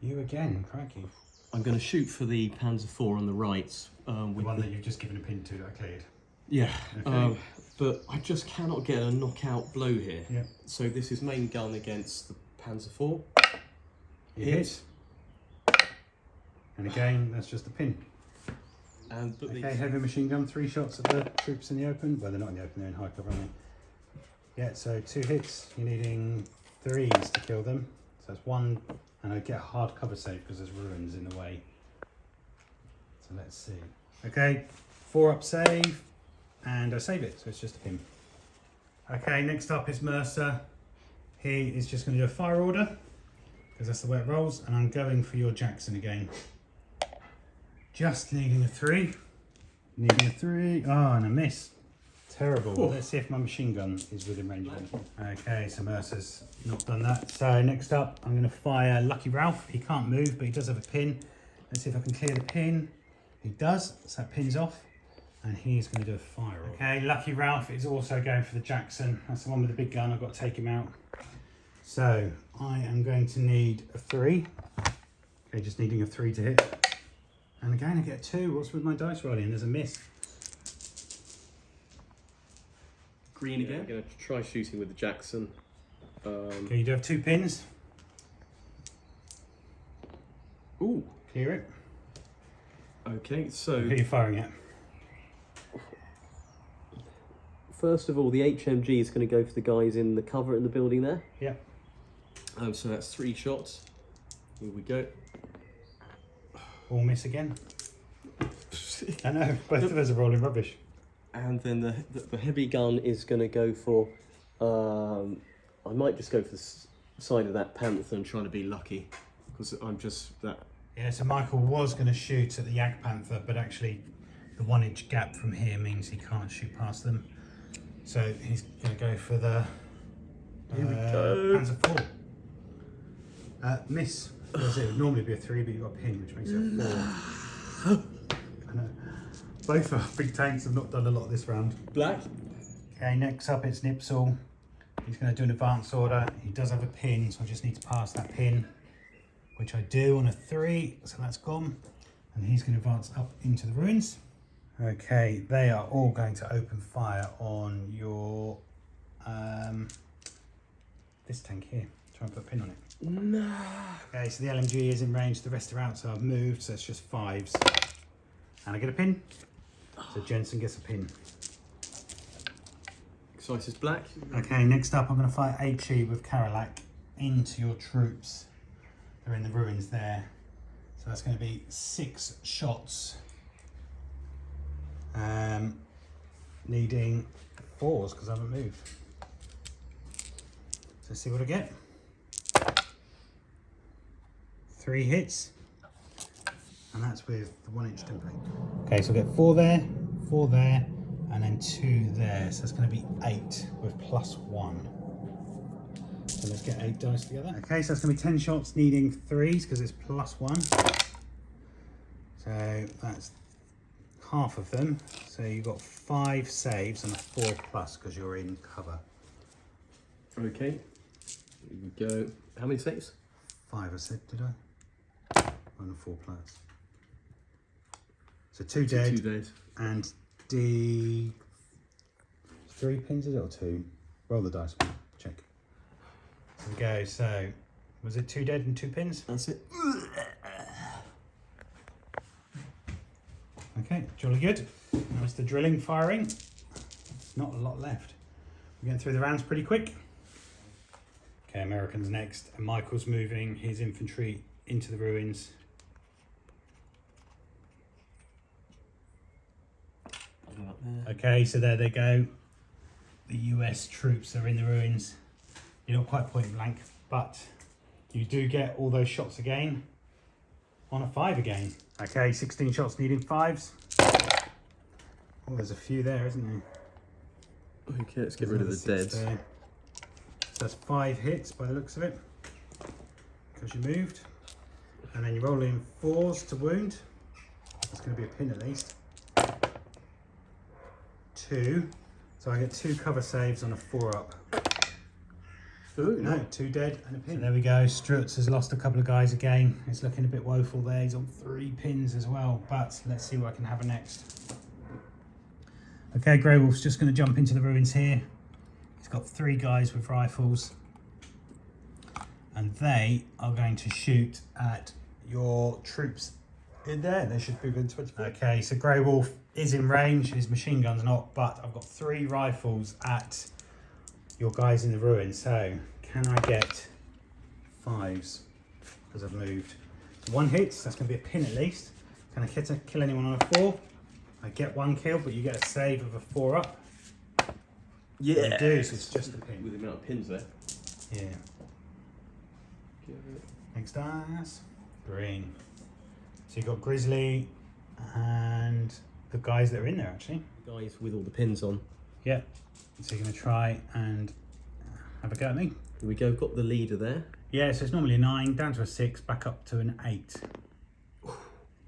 [SPEAKER 1] You again, crikey.
[SPEAKER 2] I'm going to shoot for the Panzer IV on the right.
[SPEAKER 1] The one that you've just given a pin to that I cleared.
[SPEAKER 2] Yeah,
[SPEAKER 1] Okay.
[SPEAKER 2] but I just cannot get a knockout blow here.
[SPEAKER 1] Yeah.
[SPEAKER 2] So this is main gun against the Panzer IV.
[SPEAKER 1] You hit. And again, that's just a pin.
[SPEAKER 2] And but
[SPEAKER 1] Okay, heavy machine gun, 3 shots at the troops in the open. Well, they're not in the open, they're in high cover, aren't they? Yeah, so 2 hits. You're needing 3s to kill them. So that's 1, and I get a hard cover save because there's ruins in the way. So let's see. Okay, 4-up save, and I save it, so it's just a pin. Okay, next up is Mercer. He is just going to do a fire order because that's the way it rolls, and I'm going for your Jackson again. Just needing a 3. Needing a 3. Oh, and a miss. Terrible.
[SPEAKER 2] Oh.
[SPEAKER 1] Let's see if my machine gun is within range of anything. Okay, so Mercer's not done that. So next up, I'm going to fire Lucky Ralph. He can't move, but he does have a pin. Let's see if I can clear the pin. He does, so that pin's off. And he's going to do a fire order. Okay, Lucky Ralph is also going for the Jackson. That's the one with the big gun. I've got to take him out. So I am going to need a 3. Okay, just needing a 3 to hit. And again, I get a 2. What's with my dice rolling? There's a miss.
[SPEAKER 2] green again. I'm going to try shooting with the Jackson.
[SPEAKER 1] Okay, you do have 2 pins.
[SPEAKER 2] Ooh.
[SPEAKER 1] Clear it.
[SPEAKER 2] Okay, so
[SPEAKER 1] Who are you firing at?
[SPEAKER 2] first of all, the HMG is going to go for the guys in the cover in the building there.
[SPEAKER 1] Yeah.
[SPEAKER 2] So that's 3 shots. Here we go.
[SPEAKER 1] All miss again. I know, both of us are rolling rubbish.
[SPEAKER 2] And then the heavy gun is going to go for, I might just go for the side of that Panther and trying to be lucky, because I'm just that.
[SPEAKER 1] Yeah, so Michael was going to shoot at the Jagdpanther, but actually the 1 inch gap from here means he can't shoot past them. So he's going to go for the
[SPEAKER 2] Here we go.
[SPEAKER 1] Panzer IV. Miss. It would normally be a 3, but you've got a pin, which makes it a 4. I know. Both our big tanks have not done a lot this round.
[SPEAKER 2] Black.
[SPEAKER 1] Okay, next up it's Nipsel. He's going to do an advance order. He does have a pin, so I just need to pass that pin, which I do on a 3, so that's gone. And he's going to advance up into the ruins. Okay, they are all going to open fire on your this tank here. Try and put a pin on it.
[SPEAKER 2] No.
[SPEAKER 1] Okay, so the LMG is in range, the rest are out, so I've moved, so it's just 5s. And I get a pin. So Jensen gets a pin.
[SPEAKER 2] Size is black.
[SPEAKER 1] Okay, next up I'm going to fire HE with Karalak into your troops. They're in the ruins there. So that's going to be 6 shots. Needing 4s because I haven't moved. So let's see what I get. 3 hits. And that's with the 1 inch template. Okay, so I'll get 4 there, 4 there, and then 2 there. So that's going to be 8 with +1. So let's get 8 dice together. Okay, so that's going to be 10 shots needing 3s because it's +1. So that's half of them. So you've got 5 saves and a 4 plus because you're in cover.
[SPEAKER 2] Okay. Here we go. How many saves?
[SPEAKER 1] 5 I said, did I? And a 4 plus. So 2 dead.
[SPEAKER 2] 2 dead.
[SPEAKER 1] And D 3 pins, is it, or 2? Roll the dice, check. There we go. So was it 2 dead and 2 pins?
[SPEAKER 2] That's it.
[SPEAKER 1] Okay, jolly good. Now it's the drilling firing. Not a lot left. We're getting through the rounds pretty quick. Okay, American's next, and Michael's moving his infantry into the ruins. Okay, so there they go. The US troops are in the ruins. You're not quite point blank, but you do get all those shots again on a 5 again. Okay, 16 shots needing 5s. Oh, there's a few there, isn't there?
[SPEAKER 2] Okay, let's get rid of the deads.
[SPEAKER 1] So that's 5 hits by the looks of it, because you moved. And then you roll in 4s to wound. That's going to be a pin at least. 2. So I get 2 cover saves on a 4 up.
[SPEAKER 2] Ooh,
[SPEAKER 1] no, 2 dead and a pin. So there we go. Strutz has lost a couple of guys again. It's looking a bit woeful there. He's on 3 pins as well. But let's see what I can have next. Okay, Grey Wolf's just going to jump into the ruins here. He's got 3 guys with rifles. And they are going to shoot at your troops in there. They should be within 25. Okay, so Grey Wolf is in range. His machine gun's not, but I've got 3 rifles at your guys in the ruins. So can I get 5s? Because I've moved. 1 hits, that's going to be a pin at least. Can I kill anyone on a 4? I get 1 kill, but you get a save of a 4 up.
[SPEAKER 2] Yeah.
[SPEAKER 1] You do, so it's just a pin.
[SPEAKER 2] With the amount of pins there.
[SPEAKER 1] Yeah. Next dice. Green. So you've got Grizzly and the guys that are in there actually.
[SPEAKER 2] The guys with all the pins on.
[SPEAKER 1] Yeah. So you're going to try and have a go at me.
[SPEAKER 2] Here we go, got the leader there.
[SPEAKER 1] Yeah, so it's normally a 9, down to a 6, back up to an 8.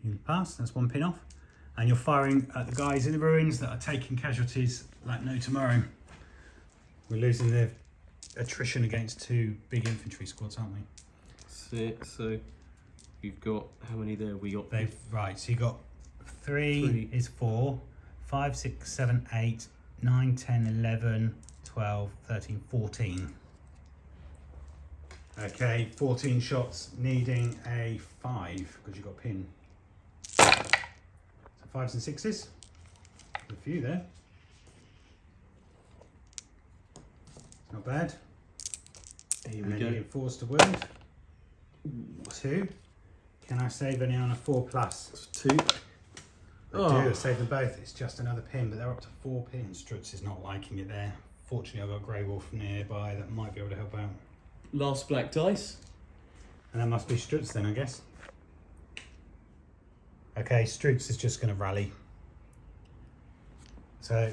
[SPEAKER 1] You pass, that's 1 pin off. And you're firing at the guys in the ruins that are taking casualties like no tomorrow. We're losing the attrition against 2 big infantry squads, aren't we?
[SPEAKER 2] That's it. So you've got, how many there? We got
[SPEAKER 1] right, so you got 3 is 4, 5, 6, 7, 8, 9, 10, 11, 12, 13, 14. Okay, 14 shots, needing a 5 because you've got a pin. So 5s and 6s. A few there. It's not bad.
[SPEAKER 2] Here
[SPEAKER 1] And
[SPEAKER 2] we
[SPEAKER 1] then you
[SPEAKER 2] go.
[SPEAKER 1] get 4s to wound. 2. Can I save any on a 4+?
[SPEAKER 2] That's 2.
[SPEAKER 1] I do, I save them both. It's just another pin, but they're up to 4 pins. Strutz is not liking it there. Fortunately, I've got a Grey Wolf nearby that might be able to help out.
[SPEAKER 2] Last black dice.
[SPEAKER 1] And that must be Strutz then, I guess. Okay, Strutz is just going to rally. So,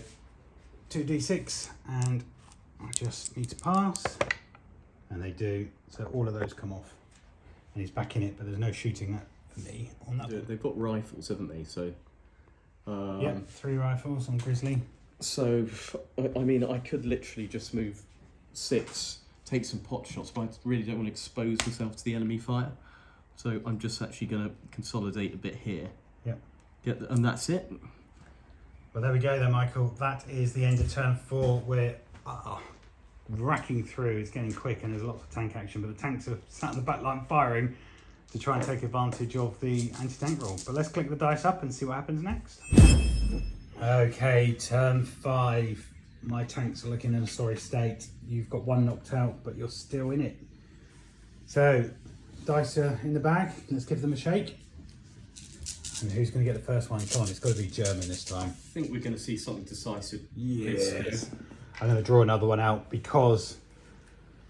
[SPEAKER 1] 2d6, and I just need to pass. And they do, so all of those come off. And he's back in it, but there's no shooting that for me on that one.
[SPEAKER 2] They've got rifles, haven't they? So.
[SPEAKER 1] Yep, 3 rifles on Grizzly.
[SPEAKER 2] So, I mean, I could literally just move 6, take some pot shots, but I really don't want to expose myself to the enemy fire. So I'm just actually going to consolidate a bit here.
[SPEAKER 1] Yep.
[SPEAKER 2] And that's it.
[SPEAKER 1] Well, there we go then, Michael. That is the end of turn 4. We're racking through. It's getting quick and there's lots of tank action, but the tanks are sat in the back line firing to try and take advantage of the anti-tank roll. But let's click the dice up and see what happens next. Okay, turn 5. My tanks are looking in a sorry state. You've got 1 knocked out, but you're still in it. So, dice are in the bag. Let's give them a shake. And who's going to get the first one? Come on, it's got to be German this time.
[SPEAKER 2] I think we're going to see something decisive.
[SPEAKER 1] Yes. I'm going to draw another one out because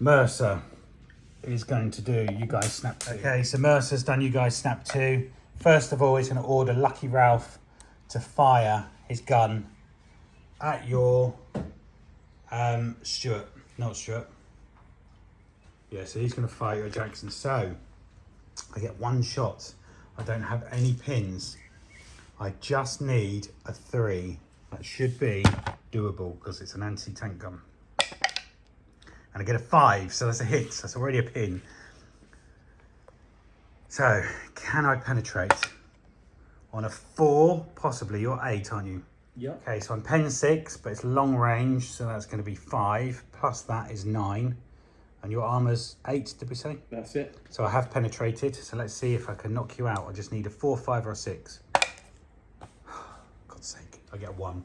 [SPEAKER 1] Mercer is going to do you guys snap 2. Okay, so Mercer's done you guys snap 2. First of all, he's going to order Lucky Ralph to fire his gun at your Stuart, not Stuart. Yeah, so he's going to fire your Jackson. So I get 1 shot. I don't have any pins. I just need a 3. That should be doable because it's an anti-tank gun. And I get a 5, so that's a hit. That's already a pin. So, can I penetrate? On a 4, possibly. You're 8, aren't you?
[SPEAKER 2] Yep.
[SPEAKER 1] Okay, so I'm pen 6, but it's long range, so that's going to be 5. Plus that is 9. And your armor's 8, did we say?
[SPEAKER 2] That's it.
[SPEAKER 1] So I have penetrated. So let's see if I can knock you out. I just need a 4, 5, or a 6. God's sake, I get 1.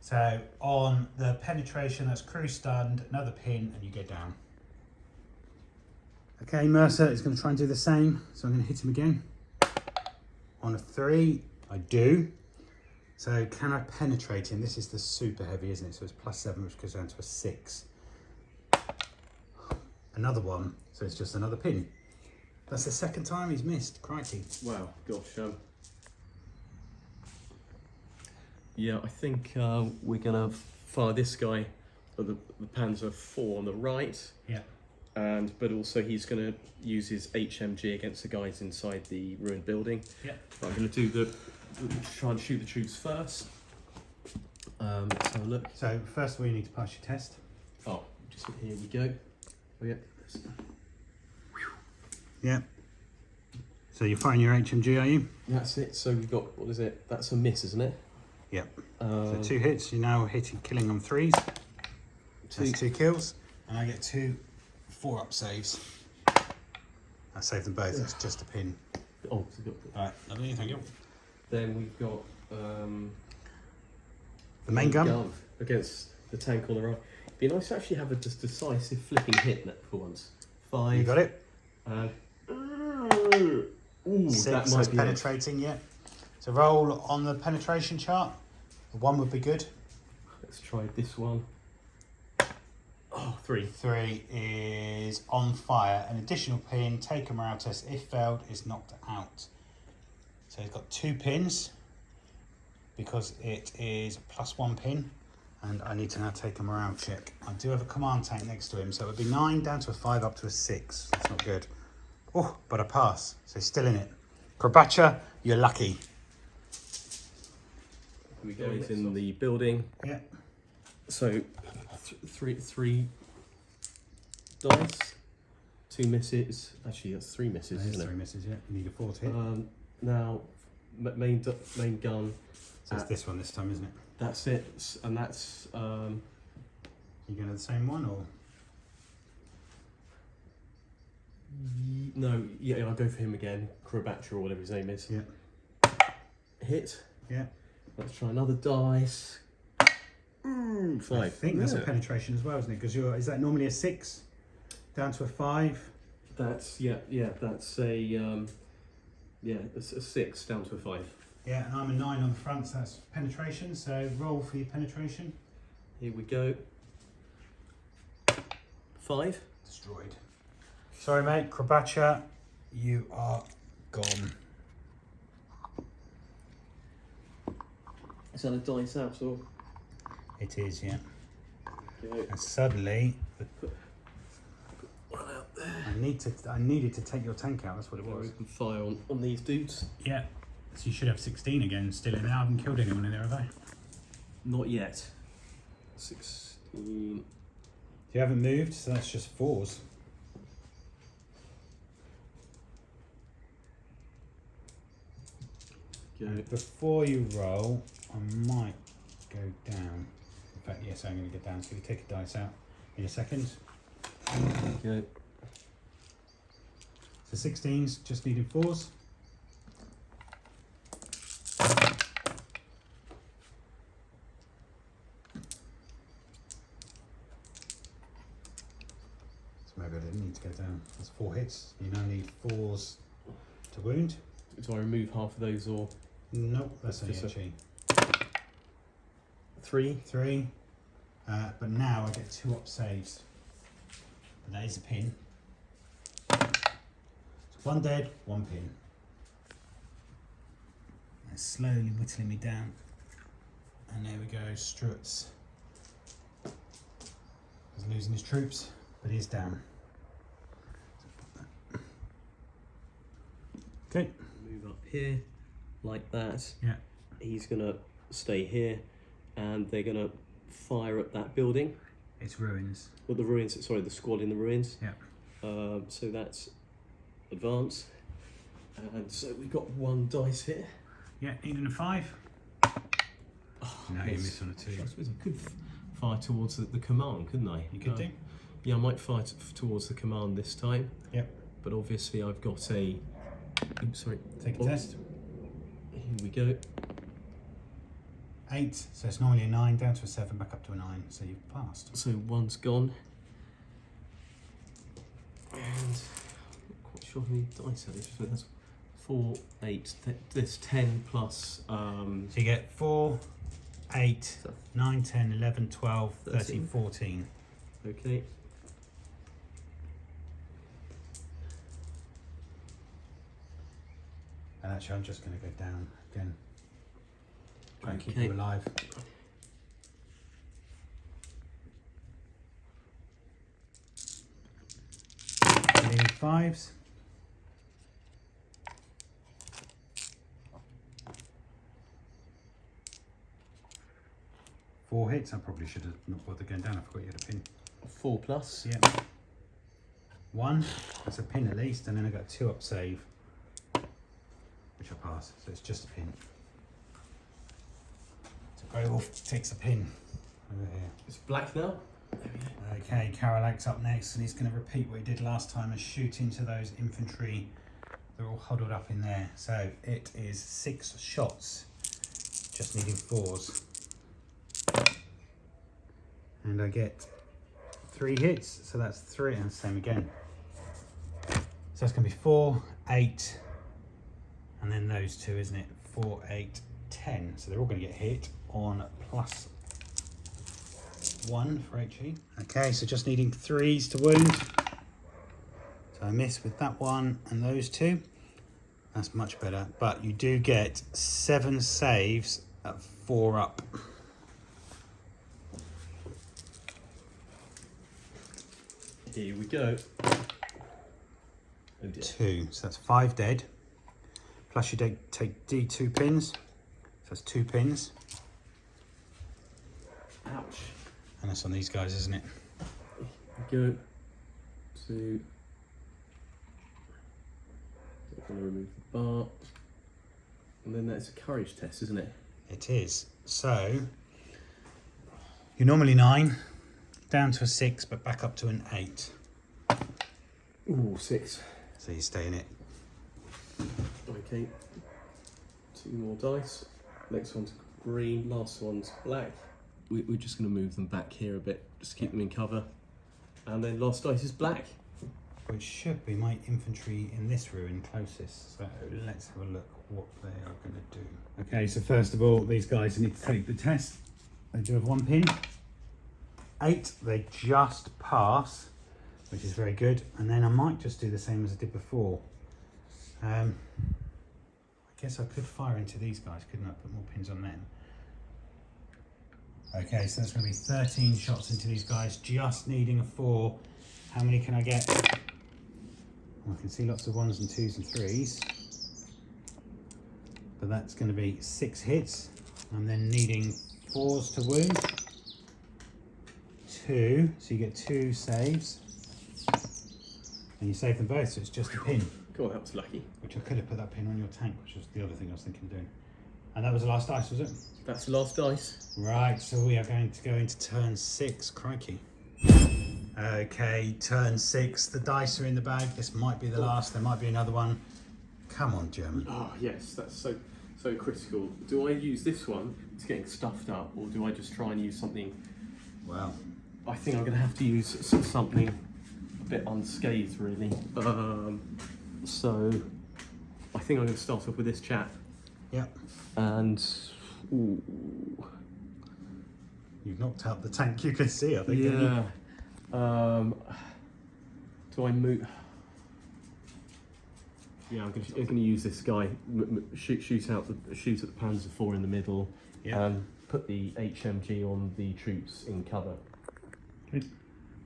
[SPEAKER 1] So on the penetration, that's crew stunned, another pin, and you go down. Okay, Mercer is going to try and do the same. So I'm going to hit him again. On a 3, I do. So can I penetrate him? This is the super heavy, isn't it? So it's +7, which goes down to a 6. Another 1, so it's just another pin. That's the 2nd time he's missed. Crikey.
[SPEAKER 2] Wow, gosh. Yeah, I think we're going to fire this guy at the Panzer IV on the right.
[SPEAKER 1] Yeah.
[SPEAKER 2] But also he's going to use his HMG against the guys inside the ruined building.
[SPEAKER 1] Yeah.
[SPEAKER 2] But I'm going to do try and shoot the troops first. Let's have a look.
[SPEAKER 1] So first of all, you need to pass your test.
[SPEAKER 2] Oh, just here we go. Oh yeah.
[SPEAKER 1] Yeah. So you're firing your HMG, are you?
[SPEAKER 2] That's it. So we've got, what is it? That's a miss, isn't it?
[SPEAKER 1] Yep. So 2 hits. You're now killing on 3s. That's 2 kills, and I get 2 4-up saves. I saved them both. It's just a pin.
[SPEAKER 2] Oh,
[SPEAKER 1] all right. Lovely. Thank you.
[SPEAKER 2] Then we've got
[SPEAKER 1] the main gun
[SPEAKER 2] against the tank on the right. It'd be nice to actually have a decisive flipping hit for once. 5.
[SPEAKER 1] You got it.
[SPEAKER 2] Ooh,
[SPEAKER 1] 6
[SPEAKER 2] that might
[SPEAKER 1] is
[SPEAKER 2] be
[SPEAKER 1] penetrating. Yeah. So roll on the penetration chart. The 1 would be good.
[SPEAKER 2] Let's try this one. Oh, 3.
[SPEAKER 1] 3 is on fire. An additional pin. Take a morale test. If failed, is knocked out. So he's got 2 pins because it is +1 pin. And I need to now take a morale check. I do have a command tank next to him, so it would be 9 down to a 5 up to a 6. That's not good. Oh, but I pass. So he's still in it. Krabacha, you're lucky.
[SPEAKER 2] We go in the building.
[SPEAKER 1] Yeah.
[SPEAKER 2] So three dice, 2 misses. Actually, that's 3 misses, isn't it?
[SPEAKER 1] 3 misses. Yeah. You need a 4 to hit.
[SPEAKER 2] Now main gun.
[SPEAKER 1] So it's this one this time, isn't it?
[SPEAKER 2] That's it, and that's.
[SPEAKER 1] You going to the same one or?
[SPEAKER 2] No, yeah, I'll go for him again. Krabacha or whatever his name is.
[SPEAKER 1] Yeah.
[SPEAKER 2] Hit.
[SPEAKER 1] Yeah.
[SPEAKER 2] Let's try another dice. 5.
[SPEAKER 1] I think that's a penetration as well, isn't it? Because is that normally a 6 down to a 5?
[SPEAKER 2] That's that's a 6 down to a 5.
[SPEAKER 1] Yeah, and I'm a 9 on the front, so that's penetration. So roll for your penetration.
[SPEAKER 2] Here we go. 5.
[SPEAKER 1] Destroyed. Sorry, mate. Krabacha, you are gone.
[SPEAKER 2] Is that a dice out or?
[SPEAKER 1] It is, yeah.
[SPEAKER 2] Okay.
[SPEAKER 1] And suddenly,
[SPEAKER 2] One out there.
[SPEAKER 1] I needed to take your tank out. That's what it was.
[SPEAKER 2] Open fire on these dudes.
[SPEAKER 1] Yeah. So you should have 16 again still in there. I haven't killed anyone in there, have I?
[SPEAKER 2] Not yet. 16.
[SPEAKER 1] You haven't moved, so that's just 4s.
[SPEAKER 2] Go.
[SPEAKER 1] Before you roll, I might go down. In fact, yes, I'm going to go down. So you take a dice out in a second.
[SPEAKER 2] Go.
[SPEAKER 1] So 16s, just needed 4s. So maybe I didn't need to go down. That's 4 hits. You now need 4s to wound.
[SPEAKER 2] Do I remove half of those or?
[SPEAKER 1] Nope, that's only
[SPEAKER 2] Just
[SPEAKER 1] a
[SPEAKER 2] a-
[SPEAKER 1] G.
[SPEAKER 2] 3.
[SPEAKER 1] 3. But now I get 2 up saves. But that is a pin. So 1 dead, 1 pin. It's slowly whittling me down. And there we go, Strutz. He's losing his troops, but he's down. Okay.
[SPEAKER 2] Move up here, like that.
[SPEAKER 1] Yeah.
[SPEAKER 2] He's gonna stay here, and they're gonna fire at that building.
[SPEAKER 1] It's ruins.
[SPEAKER 2] Well, the ruins. Sorry, the squad in the ruins.
[SPEAKER 1] Yeah.
[SPEAKER 2] So that's advance, and so we've got 1 dice here.
[SPEAKER 1] Yeah, needing a 5.
[SPEAKER 2] Oh,
[SPEAKER 1] No, you
[SPEAKER 2] yes.
[SPEAKER 1] missed on a 2.
[SPEAKER 2] I suppose I could fire towards the command, couldn't I?
[SPEAKER 1] You could do.
[SPEAKER 2] Yeah, I might fire towards the command this time.
[SPEAKER 1] Yep.
[SPEAKER 2] But obviously I've got a. Oops, sorry.
[SPEAKER 1] Take a
[SPEAKER 2] Oh,
[SPEAKER 1] test.
[SPEAKER 2] Here we go.
[SPEAKER 1] 8, so it's normally a 9, down to a 7, back up to a 9, so you've passed.
[SPEAKER 2] So 1's gone. And I'm not quite sure how many dice that is. So that's 4, 8, this 10 plus.
[SPEAKER 1] So you get 4, 8, 9, 10, 11, 12, 13,
[SPEAKER 2] 13.
[SPEAKER 1] 14.
[SPEAKER 2] Okay.
[SPEAKER 1] And actually I'm just going to go down again. Try and keep
[SPEAKER 2] Okay.
[SPEAKER 1] you alive. Needing 5s. Four hits. I probably should have not bothered going down. I forgot you had a pin.
[SPEAKER 2] 4 plus.
[SPEAKER 1] Yeah. 1. That's a pin at least, and then I got 2 up save, which I pass. So it's just a pin. So Grey Wolf takes a pin over here.
[SPEAKER 2] It's black now.
[SPEAKER 1] Okay, Karolak's up next, and he's going to repeat what he did last time and shoot into those infantry. They're all huddled up in there. So it is 6 shots, just needing 4s. And I get 3 hits, so that's 3, and same again. So it's going to be 4, 8, and then those 2, isn't it? 4, 8, 10. So they're all going to get hit on plus 1 for HE. Okay, so just needing 3s to wound. So I miss with that one and those 2. That's much better, but you do get 7 saves at 4 up.
[SPEAKER 2] Here we go. Oh dear.
[SPEAKER 1] 2, so that's 5 dead. Plus you take D2 pins, so that's 2 pins.
[SPEAKER 2] Ouch.
[SPEAKER 1] And that's on these guys, isn't it?
[SPEAKER 2] Go to. I'm going to remove the bar. And then that's a courage test, isn't it?
[SPEAKER 1] It is. So you're normally 9, down to a 6, but back up to an 8.
[SPEAKER 2] Ooh, 6.
[SPEAKER 1] So So you stay in it.
[SPEAKER 2] Okay, 2 more dice. Next one's green, last one's black. We're just going to move them back here a bit, just to keep them in cover. And then last dice is black.
[SPEAKER 1] Which should be my infantry in this ruin closest. So let's have a look what they are going to do. Okay, so first of all, these guys need to take the test. They do have 1 pin. 8, they just pass, which is very good. And then I might just do the same as I did before. I guess I could fire into these guys, couldn't I? Put more pins on them. Okay, so that's going to be 13 shots into these guys, just needing a 4. How many can I get? Well, I can see lots of 1s and 2s and 3s. But that's going to be 6 hits. I'm then needing 4s to wound. 2, so you get 2 saves. And you save them both, so it's just a pin.
[SPEAKER 2] Cool, that was lucky.
[SPEAKER 1] Which I could have put that pin on your tank, which was the other thing I was thinking of doing. And that was the last dice, was it?
[SPEAKER 2] That's the last dice.
[SPEAKER 1] Right, so we are going to go into turn 6. Crikey. Okay, turn 6. The dice are in the bag. This might be the last. There might be another one. Come on, German.
[SPEAKER 2] Oh yes, that's so critical. Do I use this one to getting stuffed up, or do I just try and use something?
[SPEAKER 1] Well,
[SPEAKER 2] I think I'm going to have to use something a bit unscathed, really. So I think I'm going to start off with this chap.
[SPEAKER 1] Yep.
[SPEAKER 2] And ooh.
[SPEAKER 1] You've knocked out the tank you can see, I think.
[SPEAKER 2] Yeah. Do I move? Yeah, I'm going to use this guy. Shoot at the Panzer IV in the middle,
[SPEAKER 1] Yep.
[SPEAKER 2] and put the HMG on the troops in cover.
[SPEAKER 1] Good.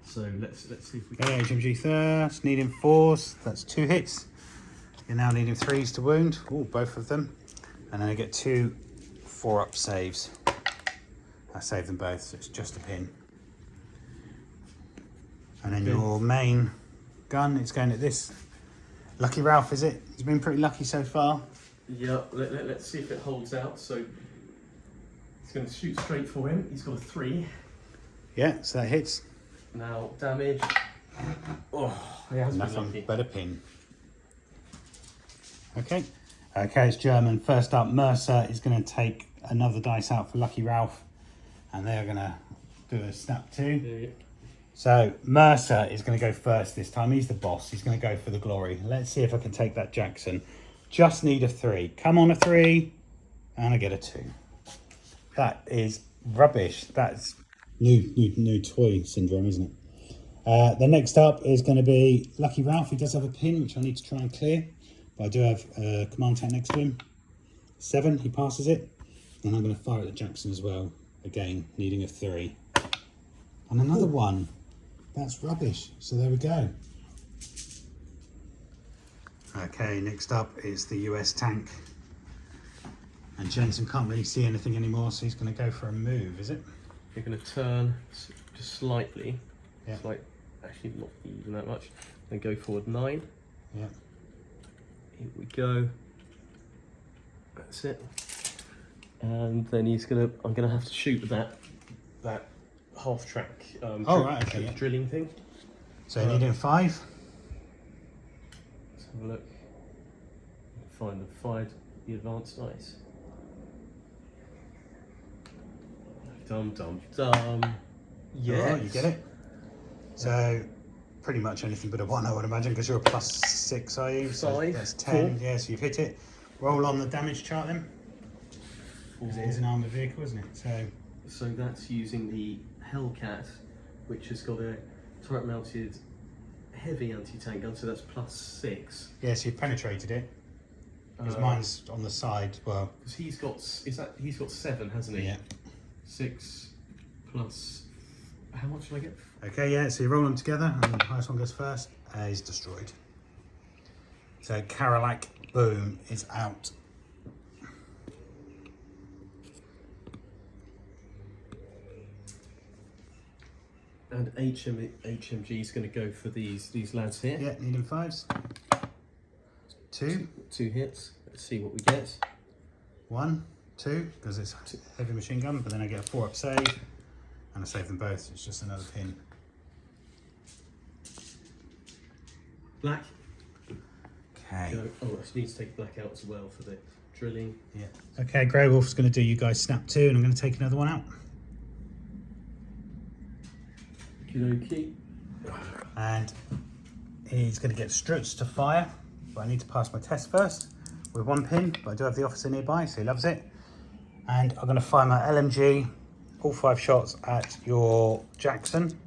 [SPEAKER 2] So let's see if we can.
[SPEAKER 1] Okay, HMG first, needing 4s. That's 2 hits. You're now needing 3s to wound. Oh, both of them. And then I get 2 4-up saves. I save them both, so it's just a pin. And then your main gun is going at this. Lucky Ralph, is it? He's been pretty lucky so far.
[SPEAKER 2] Yeah, let's see if it holds out. So he's going to shoot straight for him. He's got a 3.
[SPEAKER 1] Yeah, so that hits.
[SPEAKER 2] Now damage. Oh, he has been
[SPEAKER 1] Nothing
[SPEAKER 2] lucky.
[SPEAKER 1] but a pin. Okay. Okay, it's German. First up, Mercer is going to take another dice out for Lucky Ralph. And they're going to do a snap 2.
[SPEAKER 2] Yeah.
[SPEAKER 1] So Mercer is going to go first this time. He's the boss. He's going to go for the glory. Let's see if I can take that Jackson. Just need a 3. Come on, a 3. And I get a 2. That is rubbish. That's new toy syndrome, isn't it? The next up is going to be Lucky Ralph. He does have a pin, which I need to try and clear. But I do have a command tank next to him. 7, he passes it. And I'm going to fire at the Jackson as well. Again, needing a 3. And another 1. That's rubbish. So there we go. Okay, next up is the US tank. And Jensen can't really see anything anymore, so he's going to go for a move, is it?
[SPEAKER 2] You're going to turn just slightly.
[SPEAKER 1] Yeah.
[SPEAKER 2] It's like, actually not even that much. Then go forward 9.
[SPEAKER 1] Yeah.
[SPEAKER 2] Here we go. That's it. And then I'm gonna have to shoot that half track drilling thing.
[SPEAKER 1] So you need a 5.
[SPEAKER 2] Let's have a look. Find the advanced dice. Dum.
[SPEAKER 1] Yeah, you get it. So pretty much anything but a 1, I would imagine, because you're a +6, are you? So
[SPEAKER 2] 5.
[SPEAKER 1] that's 10.
[SPEAKER 2] 4.
[SPEAKER 1] Yeah, so you've hit it. Roll on the damage chart then, because it is an armoured vehicle, isn't it?
[SPEAKER 2] So that's using the Hellcat, which has got a turret-mounted heavy anti-tank gun. So that's +6.
[SPEAKER 1] Yeah, so you've penetrated it. Because mine's on the side. Well,
[SPEAKER 2] because he's got 7, hasn't he?
[SPEAKER 1] Yeah.
[SPEAKER 2] 6 plus. How much do I get?
[SPEAKER 1] okay, yeah. So you roll them together, and the highest one goes first. Is destroyed. So Karalak, boom, is out.
[SPEAKER 2] And HMG is going to go for these lads here.
[SPEAKER 1] Yeah, needing 5s. 2.
[SPEAKER 2] 2 hits. Let's see what we get.
[SPEAKER 1] 1, 2, because it's heavy machine gun, but then I get a 4-up save, and I save them both, so it's just another pin.
[SPEAKER 2] Black.
[SPEAKER 1] Okay.
[SPEAKER 2] Oh, I need to take black out as well for the drilling.
[SPEAKER 1] Yeah. Okay, Grey Wolf's going to do you guys snap 2, and I'm going to take another one out.
[SPEAKER 2] Okey-dokey.
[SPEAKER 1] And he's going to get struts to fire, but I need to pass my test first with 1 pin, but I do have the officer nearby, so he loves it. And I'm going to fire my LMG, all 5 shots at your Jackson.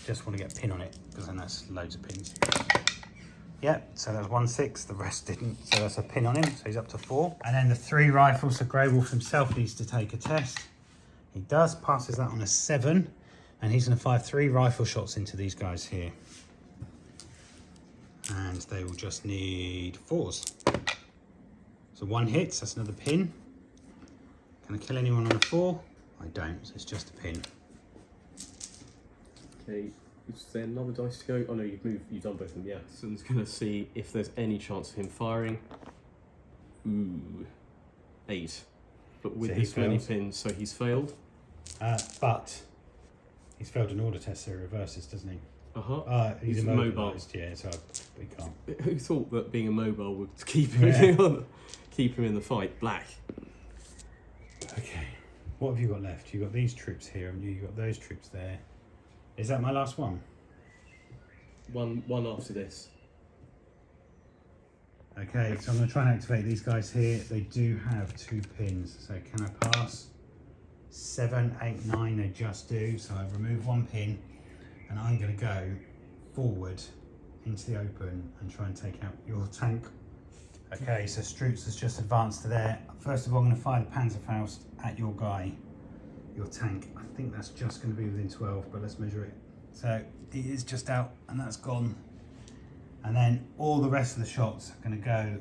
[SPEAKER 1] Just want to get a pin on it, because then that's loads of pins. Yep, so that's 1-6, the rest didn't, so that's a pin on him, so he's up to 4. And then the 3 rifles, so Grey Wolf himself needs to take a test. He does, passes that on a 7, and he's going to fire 3 rifle shots into these guys here. And they will just need 4s. So 1 hits, that's another pin. Can I kill anyone on a 4? I don't, so it's just a pin.
[SPEAKER 2] Okay, is there another dice to go? Oh no, you've done both of them, yeah. So I'm just going to see if there's any chance of him firing. Ooh, 8. But with
[SPEAKER 1] So he
[SPEAKER 2] this many
[SPEAKER 1] fails.
[SPEAKER 2] pins, so he's failed.
[SPEAKER 1] But he's failed an order test, so he reverses, doesn't he?
[SPEAKER 2] He's
[SPEAKER 1] immobilised, yeah, so we can't.
[SPEAKER 2] Who thought that being immobile would keep him, keep him in the fight? Black.
[SPEAKER 1] Okay, what have you got left? You've got these troops here, and you've got those troops there. Is that my last one?
[SPEAKER 2] One after this.
[SPEAKER 1] Okay, so I'm going to try and activate these guys here. They do have 2 pins, so can I pass? 7, 8, 9, they just do. So I remove 1 pin, and I'm going to go forward into the open and try and take out your tank. Okay, so Strutz has just advanced to there. First of all, I'm going to fire the Panzer Faust at your guy, your tank. I think that's just going to be within 12, but let's measure it. So it is just out, and that's gone. And then all the rest of the shots are going to go.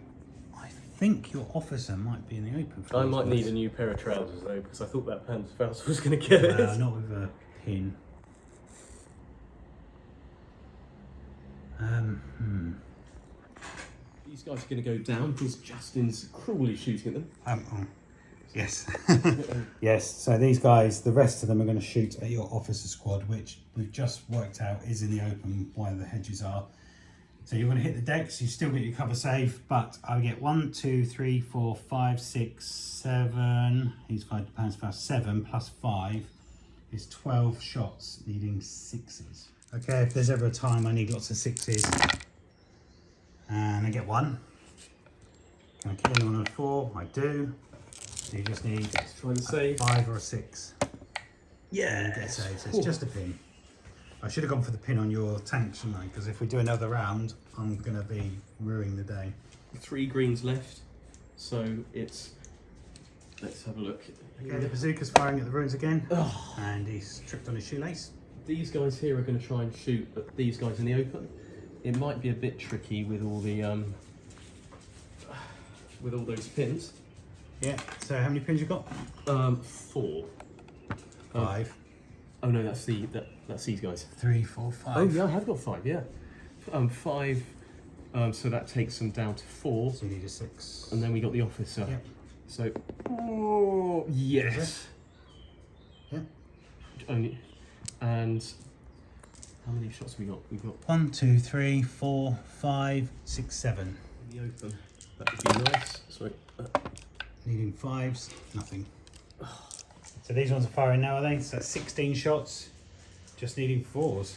[SPEAKER 1] I think your officer might be in the open.
[SPEAKER 2] I might need a new pair of trousers though, because I thought that Panzer Faust was going to get it.
[SPEAKER 1] Not with a pin.
[SPEAKER 2] These guys are going to go down because Justin's cruelly shooting at them.
[SPEAKER 1] Yes. Yes, so these guys, the rest of them are going to shoot at your officer squad, which we've just worked out is in the open where the hedges are. So you're going to hit the decks, you still get your cover save, but I get 1, 2, 3, 4, 5, 6, 7. He's fired the Panzer Faust 7 plus 5 is 12 shots, needing 6s. Okay, if there's ever a time I need lots of 6s, and I get 1. Can I kill anyone on a 4? I do. So you just need
[SPEAKER 2] Trying to save.
[SPEAKER 1] 5 or a 6. Yeah, you get a save, so it's just a pin. I should have gone for the pin on your tank, shouldn't I? Because if we do another round, I'm going to be ruining the day.
[SPEAKER 2] 3 greens left, so it's. Let's have a look.
[SPEAKER 1] Okay, the bazooka's firing at the ruins again, and he's tripped on his shoelace.
[SPEAKER 2] These guys here are going to try and shoot at these guys in the open. It might be a bit tricky with all the with all those pins.
[SPEAKER 1] Yeah. So how many pins you got?
[SPEAKER 2] 4.
[SPEAKER 1] 5.
[SPEAKER 2] Oh no, that's these guys.
[SPEAKER 1] 3, 4, 5.
[SPEAKER 2] Oh yeah, I have got 5. Yeah, 5. So that takes them down to 4.
[SPEAKER 1] So you need a 6.
[SPEAKER 2] And then we got the officer.
[SPEAKER 1] Yep.
[SPEAKER 2] So, oh yes.
[SPEAKER 1] Yeah.
[SPEAKER 2] Only, and how many shots have we got? We've got
[SPEAKER 1] 1, 2, 3, 4, 5, 6, 7.
[SPEAKER 2] in the open. That would be nice. Sorry.
[SPEAKER 1] Needing 5s, nothing. So these ones are firing now, are they? So that's 16 shots, just needing 4s.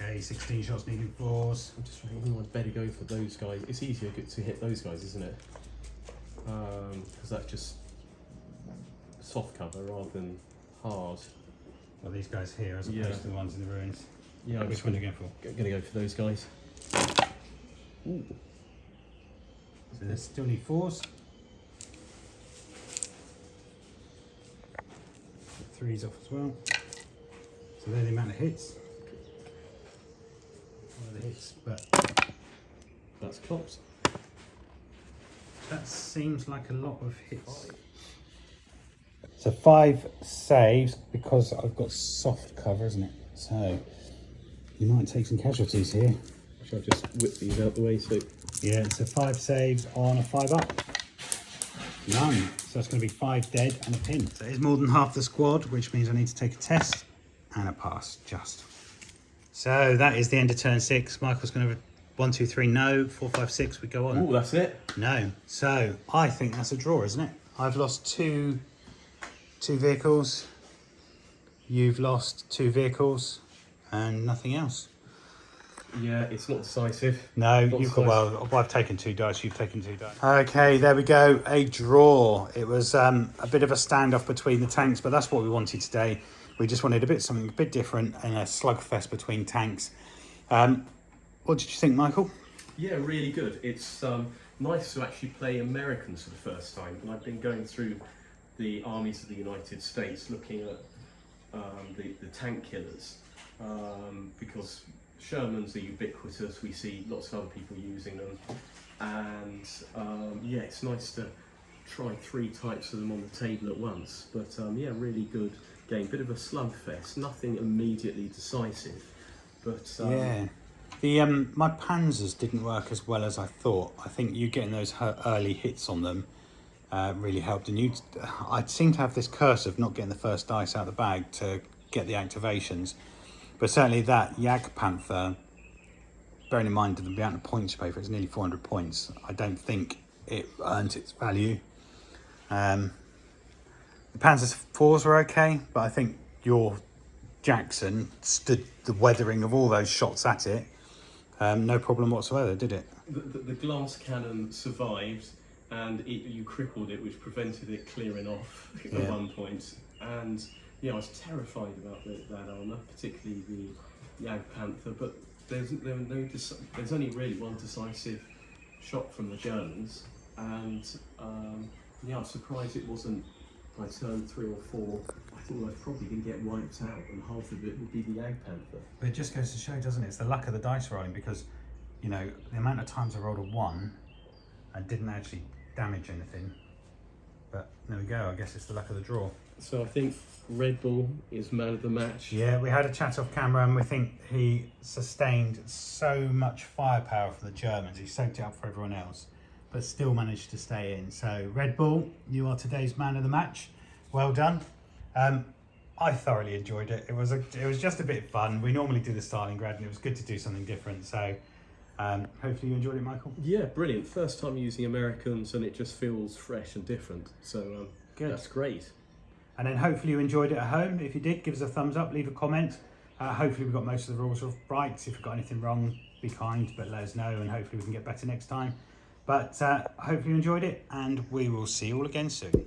[SPEAKER 1] Okay, 16 shots needing 4s.
[SPEAKER 2] I'm just thinking I'd better go for those guys. It's easier to hit those guys, isn't it? Because that's just soft cover rather than hard.
[SPEAKER 1] Well, these guys here as opposed to the ones in the ruins.
[SPEAKER 2] Yeah,
[SPEAKER 1] Which one are you going for?
[SPEAKER 2] I'm going to go for those guys. Ooh.
[SPEAKER 1] So they still need 4s. 3s off as well. So they're the amount of hits. One of the hits, but
[SPEAKER 2] That's close.
[SPEAKER 1] that seems like a lot of hits. So 5 saves because I've got soft cover, isn't it? So you might take some casualties here.
[SPEAKER 2] Shall I just whip these out the way so...
[SPEAKER 1] Yeah, so 5 saves on a 5 up. None. So that's going to be 5 dead and a pin. So it's more than half the squad, which means I need to take a test and a pass, just. So that is the end of turn 6. Michael's going to 1, 2, 3, no. 4, 5, 6, we go on.
[SPEAKER 2] Oh, that's it.
[SPEAKER 1] No. So I think that's a draw, isn't it? I've lost two vehicles. You've lost 2 vehicles and nothing else.
[SPEAKER 2] Yeah, it's not decisive.
[SPEAKER 1] No,
[SPEAKER 2] Not
[SPEAKER 1] you've got,
[SPEAKER 2] decisive.
[SPEAKER 1] well, I've taken 2 dice, you've taken 2 dice. Okay, there we go, a draw. It was a bit of a standoff between the tanks, but that's what we wanted today. We just wanted something a bit different and a slugfest between tanks. What did you think, Michael?
[SPEAKER 2] Yeah, really good. It's nice to actually play Americans for the first time. And I've been going through the armies of the United States looking at the tank killers because Shermans are ubiquitous. We see lots of other people using them. And yeah, it's nice to try 3 types of them on the table at once. But yeah, really good game. Bit of a slugfest, nothing immediately decisive. But
[SPEAKER 1] Yeah. My Panzers didn't work as well as I thought. I think you getting those early hits on them really helped. And I seem to have this curse of not getting the first dice out of the bag to get the activations. But certainly that Jagdpanther, bearing in mind the amount of points you pay for it, it's nearly 400 points. I don't think it earned its value. The Panzer IVs were okay, but I think your Jackson stood the weathering of all those shots at it. No problem whatsoever, did it?
[SPEAKER 2] The glass cannon survived, and you crippled it, which prevented it clearing off at one point. And yeah, I was terrified about that armour, particularly the Jagdpanther. But there's only really one decisive shot from the Germans, and yeah, I was surprised it wasn't by turn 3 or 4. I thought I was probably going to get wiped out, and half of it would be the Jagdpanther.
[SPEAKER 1] But it just goes to show, doesn't it? It's the luck of the dice rolling, because, you know, the amount of times I rolled a 1 and didn't actually damage anything. But there we go, I guess it's the luck of the draw.
[SPEAKER 2] So I think Red Bull is man of the match.
[SPEAKER 1] Yeah, we had a chat off camera and we think he sustained so much firepower for the Germans. He soaked it up for everyone else, but still managed to stay in. So Red Bull, you are today's man of the match. Well done. I thoroughly enjoyed it. It was just a bit fun. We normally do the Stalingrad and it was good to do something different. So hopefully you enjoyed it, Michael.
[SPEAKER 2] Yeah, brilliant. First time using Americans and it just feels fresh and different. So
[SPEAKER 1] Good.
[SPEAKER 2] That's great.
[SPEAKER 1] And then hopefully you enjoyed it at home. If you did, give us a thumbs up, leave a comment. Hopefully we got most of the rules right. If we've got anything wrong, be kind, but let us know, and hopefully we can get better next time. But hopefully you enjoyed it, and we will see you all again soon.